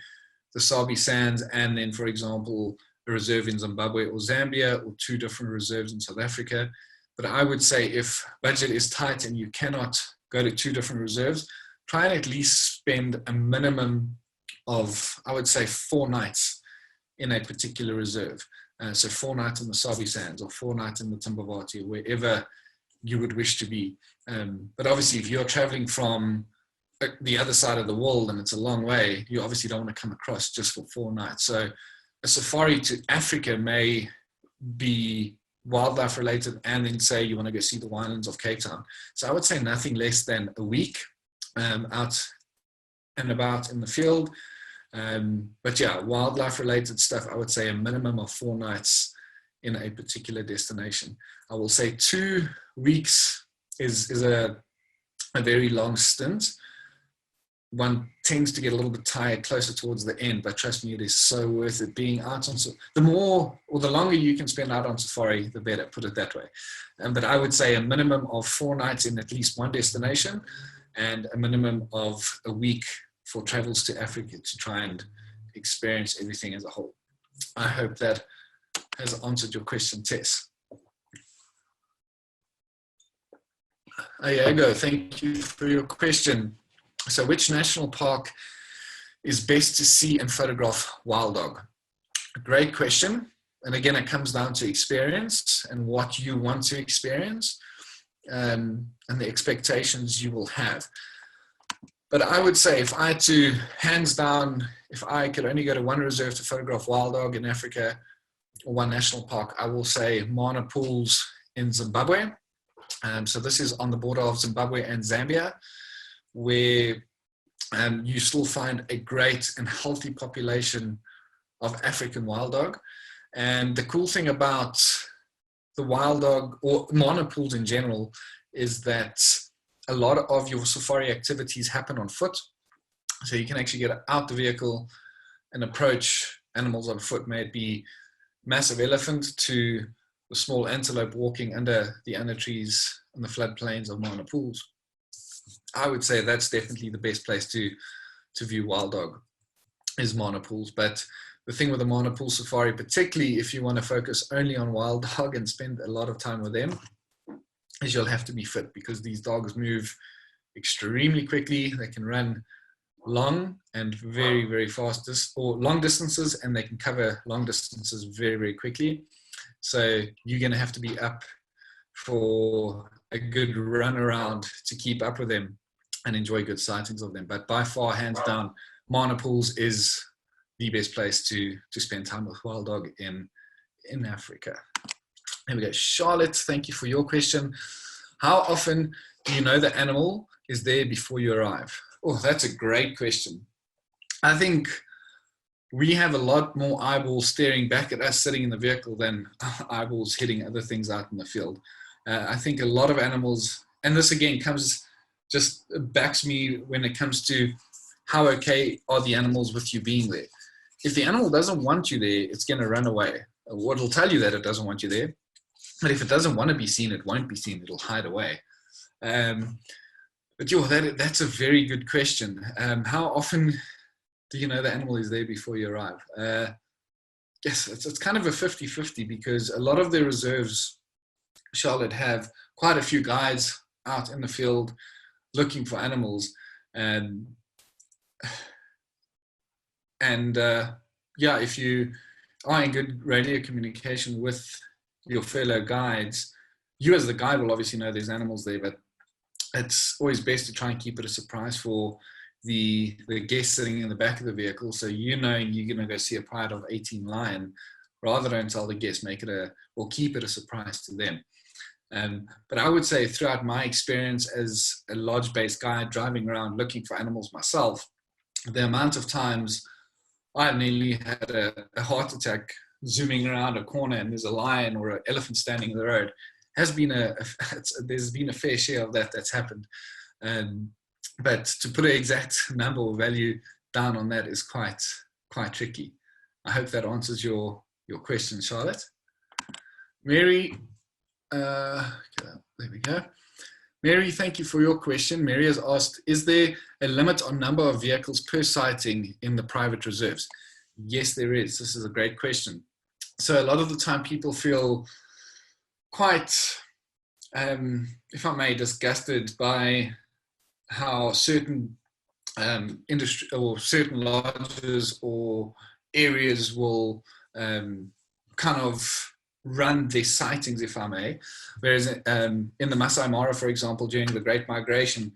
the Sabi Sands, and then, for example, a reserve in Zimbabwe or Zambia, or 2 different reserves in South Africa. But I would say, if budget is tight and you cannot go to 2 different reserves, try and at least spend a minimum of, I would say, 4 nights in a particular reserve. So 4 nights in the Sabi Sands, or 4 nights in the Timbavati, or wherever you would wish to be. But obviously, if you're traveling from the other side of the world and it's a long way, you obviously don't want to come across just for 4 nights. So a safari to Africa may be wildlife related, and then say you want to go see the winelands of Cape Town. So I would say nothing less than a week out and about in the field. But yeah, wildlife related stuff, I would say a minimum of 4 nights in a particular destination. I will say 2 weeks is a very long stint. One tends to get a little bit tired closer towards the end, but trust me, it is so worth it. Being out on, the more or the longer you can spend out on safari, the better, put it that way. But I would say a minimum of 4 nights in at least one destination, and a minimum of a week for travels to Africa to try and experience everything as a whole. I hope that has answered your question, Tess. Iago, thank you for your question. So, which national park is best to see and photograph wild dog? A great question. And again, it comes down to experience and what you want to experience, and the expectations you will have. But I would say, if I had to, hands down, if I could only go to one reserve to photograph wild dog in Africa, or one national park, I will say Mana Pools in Zimbabwe. So this is on the border of Zimbabwe and Zambia, where you still find a great and healthy population of African wild dog. And the cool thing about the wild dog, or Mana Pools in general, is that a lot of your safari activities happen on foot. So you can actually get out the vehicle and approach animals on foot, may it be massive elephant to the small antelope walking under the under trees in the floodplains of Mana Pools. I would say that's definitely the best place to view wild dog, is Mana Pools. But the thing with the Mana Pool safari, particularly if you want to focus only on wild dog and spend a lot of time with them, is you'll have to be fit, because these dogs move extremely quickly. They can run long and very, very fast, or long distances, and they can cover long distances very, very quickly. So you're going to have to be up for a good run around to keep up with them and enjoy good sightings of them. But by far, hands down, Mana Pools is the best place to spend time with wild dog in Africa. There we go. Charlotte, thank you for your question. How often do you know the animal is there before you arrive? Oh, that's a great question. I think we have a lot more eyeballs staring back at us sitting in the vehicle than eyeballs hitting other things out in the field. I think a lot of animals, and this again just backs me when it comes to how okay are the animals with you being there. If the animal doesn't want you there, it's going to run away. What will tell you that it doesn't want you there? But if it doesn't want to be seen, it won't be seen. It'll hide away. But that's a very good question. How often do you know the animal is there before you arrive? Yes, it's kind of a 50-50, because a lot of the reserves, Charlotte, have quite a few guides out in the field looking for animals. Yeah, if you are in good radio communication with your fellow guides, you as the guide will obviously know there's animals there, but it's always best to try and keep it a surprise for the guest sitting in the back of the vehicle. So you're going to go see a pride of 18 lion, rather than tell the guest, or keep it a surprise to them. But I would say throughout my experience as a lodge-based guide driving around looking for animals myself, the amount of times I nearly had a heart attack zooming around a corner and there's a lion or an elephant standing in the road has been there's been a fair share of that's happened. But to put an exact number or value down on that is quite tricky. I hope that answers your question, Charlotte. Mary, there we go. Mary, thank you for your question. Mary has asked, is there a limit on number of vehicles per sighting in the private reserves? Yes, there is. This is a great question. So a lot of the time people feel quite, if I may, disgusted by how certain industry or certain lodges or areas will kind of run their sightings, if I may. Whereas in the Masai Mara, for example, during the Great Migration,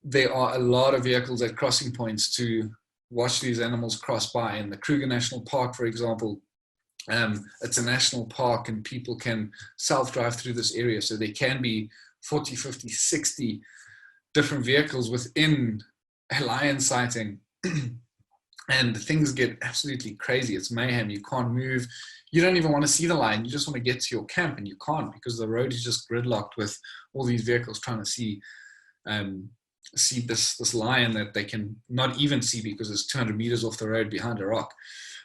there are a lot of vehicles at crossing points to watch these animals cross by. In the Kruger National Park, for example, it's a national park and people can self-drive through this area. So there can be 40, 50, 60 different vehicles within a lion sighting. And things get absolutely crazy. It's mayhem. You can't move. You don't even want to see the lion. You just want to get to your camp, and you can't because the road is just gridlocked with all these vehicles trying to see this lion that they can not even see because it's 200 meters off the road behind a rock.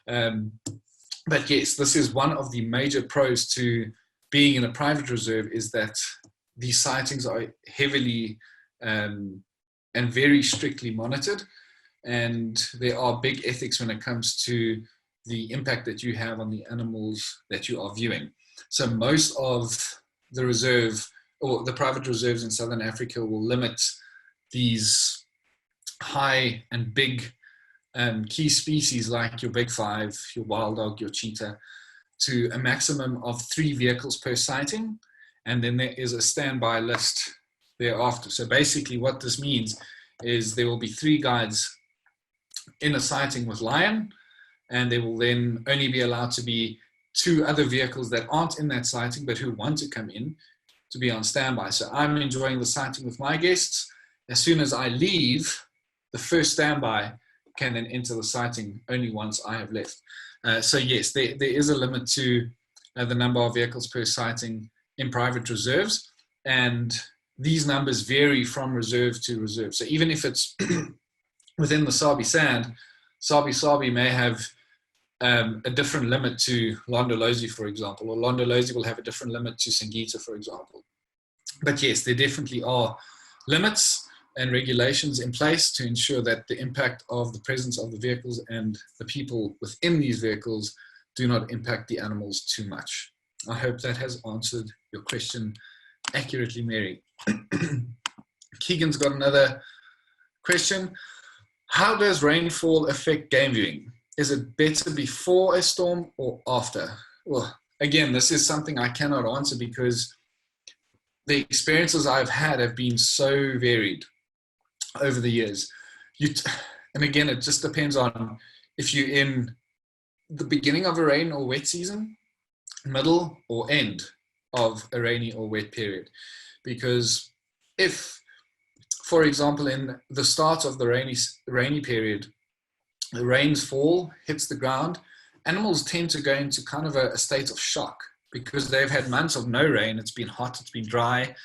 But yes, this is one of the major pros to being in a private reserve, is that these sightings are heavily and very strictly monitored. And there are big ethics when it comes to the impact that you have on the animals that you are viewing. So most of the reserve or the private reserves in Southern Africa will limit these high and big key species like your big five, your wild dog, your cheetah, to a maximum of 3 vehicles per sighting. And then there is a standby list thereafter. So basically what this means is there will be 3 guides in a sighting with lion, and there will then only be allowed to be 2 other vehicles that aren't in that sighting but who want to come in to be on standby. So I'm enjoying the sighting with my guests. As soon as I leave, the first standby can then enter the sighting only once I have left. So yes, there is a limit to the number of vehicles per sighting in private reserves, and these numbers vary from reserve to reserve. So even if it's within the Sabi Sand, Sabi may have a different limit to Londolozi, for example, or Londolozi will have a different limit to Singita, for example. But yes, there definitely are limits and regulations in place to ensure that the impact of the presence of the vehicles and the people within these vehicles do not impact the animals too much. I hope that has answered your question accurately, Mary. Keegan's got another question. How does rainfall affect game viewing? Is it better before a storm or after? Well, again, this is something I cannot answer because the experiences I've had have been so varied over the years. And again, it just depends on if you're in the beginning of a rain or wet season, middle or end of a rainy or wet period. Because if, for example, in the start of the rainy period, the rains fall, hits the ground, animals tend to go into kind of a state of shock because they've had months of no rain. It's been hot, it's been dry,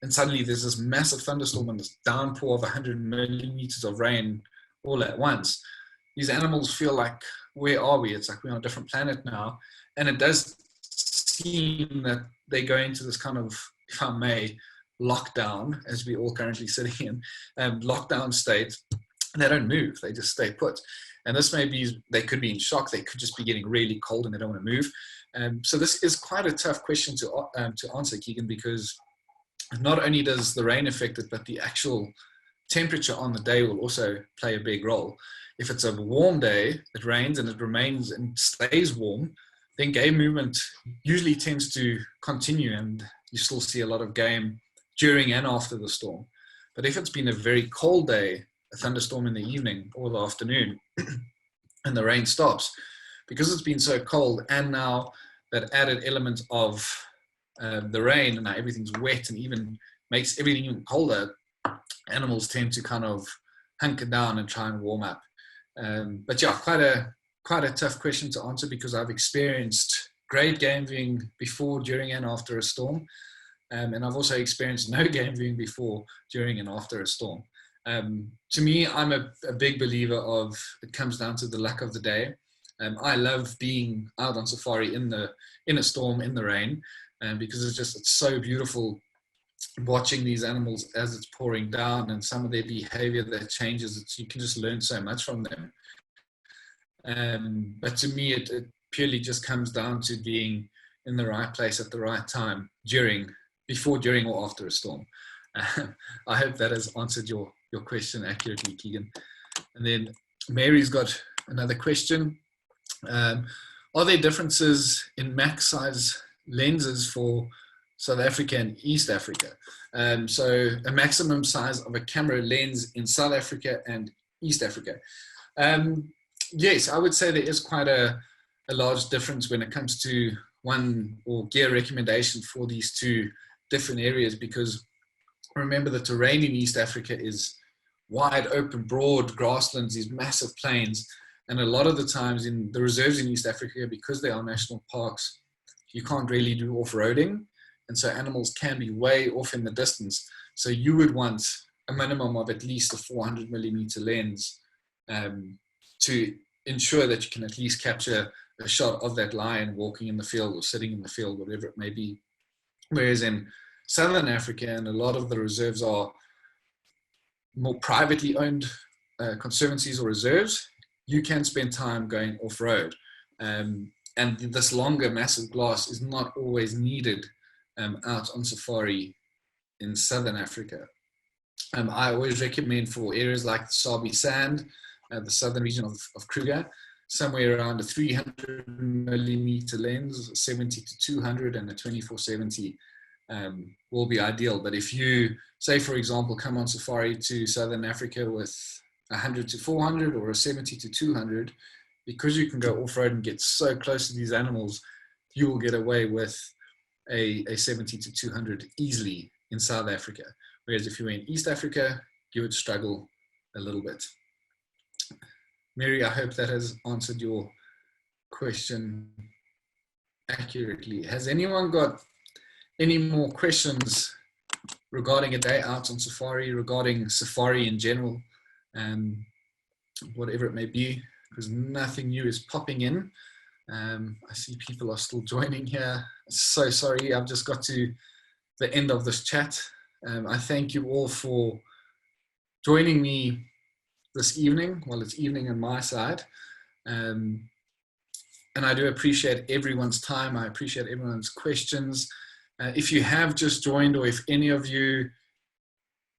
and suddenly there's this massive thunderstorm and this downpour of 100 millimeters of rain all at once. These animals feel like, where are we? It's like we're on a different planet now. And it does seem that they go into this kind of, if I may, lockdown, as we're all currently sitting in, lockdown state. And they don't move, they just stay put. And this may be, they could be in shock, they could just be getting really cold and they don't want to move. So this is quite a tough question to answer, Keegan, because not only does the rain affect it, but the actual temperature on the day will also play a big role. If it's a warm day, it rains and it remains and stays warm, then game movement usually tends to continue, and you still see a lot of game during and after the storm. But if it's been a very cold day, a thunderstorm in the evening or the afternoon, and the rain stops, because it's been so cold, and now that added element of the rain, and now everything's wet and even makes everything even colder, animals tend to kind of hunker down and try and warm up. But yeah, quite a tough question to answer, because I've experienced great game viewing before, during, and after a storm. And I've also experienced no game viewing before, during, and after a storm. To me, I'm a big believer of it comes down to the luck of the day. I love being out on safari in a storm, in the rain, because it's so beautiful watching these animals as it's pouring down, and some of their behavior that changes. You can just learn so much from them. But to me, it purely just comes down to being in the right place at the right time, before, during, or after a storm. I hope that has answered your question accurately, Keegan. And then Mary's got another question. Are there differences in max size lenses for South Africa and East Africa? So a maximum size of a camera lens in South Africa and East Africa. Yes, I would say there is quite a large difference when it comes to one or gear recommendation for these two different areas, because remember the terrain in East Africa is wide open, broad grasslands, these massive plains, and a lot of the times in the reserves in East Africa, because they are national parks, you can't really do off-roading, and so animals can be way off in the distance. So you would want a minimum of at least a 400mm lens to ensure that you can at least capture a shot of that lion walking in the field or sitting in the field, whatever it may be. Whereas in Southern Africa, and a lot of the reserves are more privately owned conservancies or reserves, you can spend time going off-road. And this longer, massive glass is not always needed out on safari in Southern Africa. I always recommend for areas like the Sabi Sand, the southern region of Kruger, somewhere around a 300mm lens, 70 to 200, and a 24-70 will be ideal. But if you, say for example, come on safari to Southern Africa with 100 to 400 or a 70 to 200, because you can go off-road and get so close to these animals, you will get away with a 70 to 200 easily in South Africa. Whereas if you were in East Africa, you would struggle a little bit. Mary, I hope that has answered your question accurately. Has anyone got any more questions regarding a day out on safari, regarding safari in general, whatever it may be? Because nothing new is popping in. I see people are still joining here. So sorry, I've just got to the end of this chat. I thank you all for joining me this evening. Well, it's evening on my side. And I do appreciate everyone's time. I appreciate everyone's questions. If you have just joined, or if any of you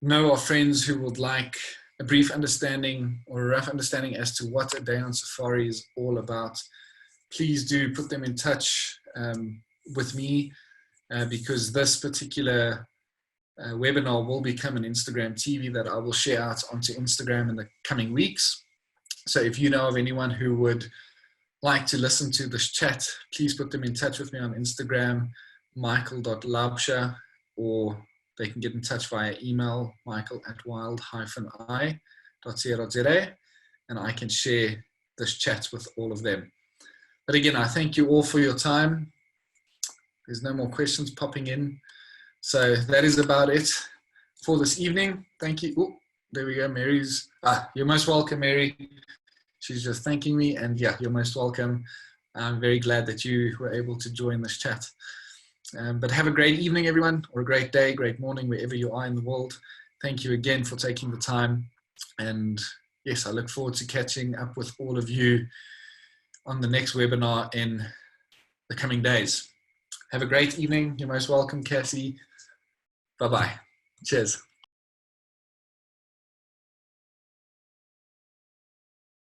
know of friends who would like a brief understanding or a rough understanding as to what a day on safari is all about, please do put them in touch with me, because this particular webinar will become an Instagram TV that I will share out onto Instagram in the coming weeks. So if you know of anyone who would like to listen to this chat, please put them in touch with me on Instagram, michael.laubscher, or they can get in touch via email, michael@wild-i.co.za, and I can share this chat with all of them. But again, I thank you all for your time. There's no more questions popping in. So that is about it for this evening. Thank you. Oh, there we go. Mary's. You're most welcome, Mary. She's just thanking me. And yeah, you're most welcome. I'm very glad that you were able to join this chat. But have a great evening, everyone, or a great day, great morning, wherever you are in the world. Thank you again for taking the time. And yes, I look forward to catching up with all of you on the next webinar in the coming days. Have a great evening. You're most welcome, Cassie. Bye-bye. Cheers.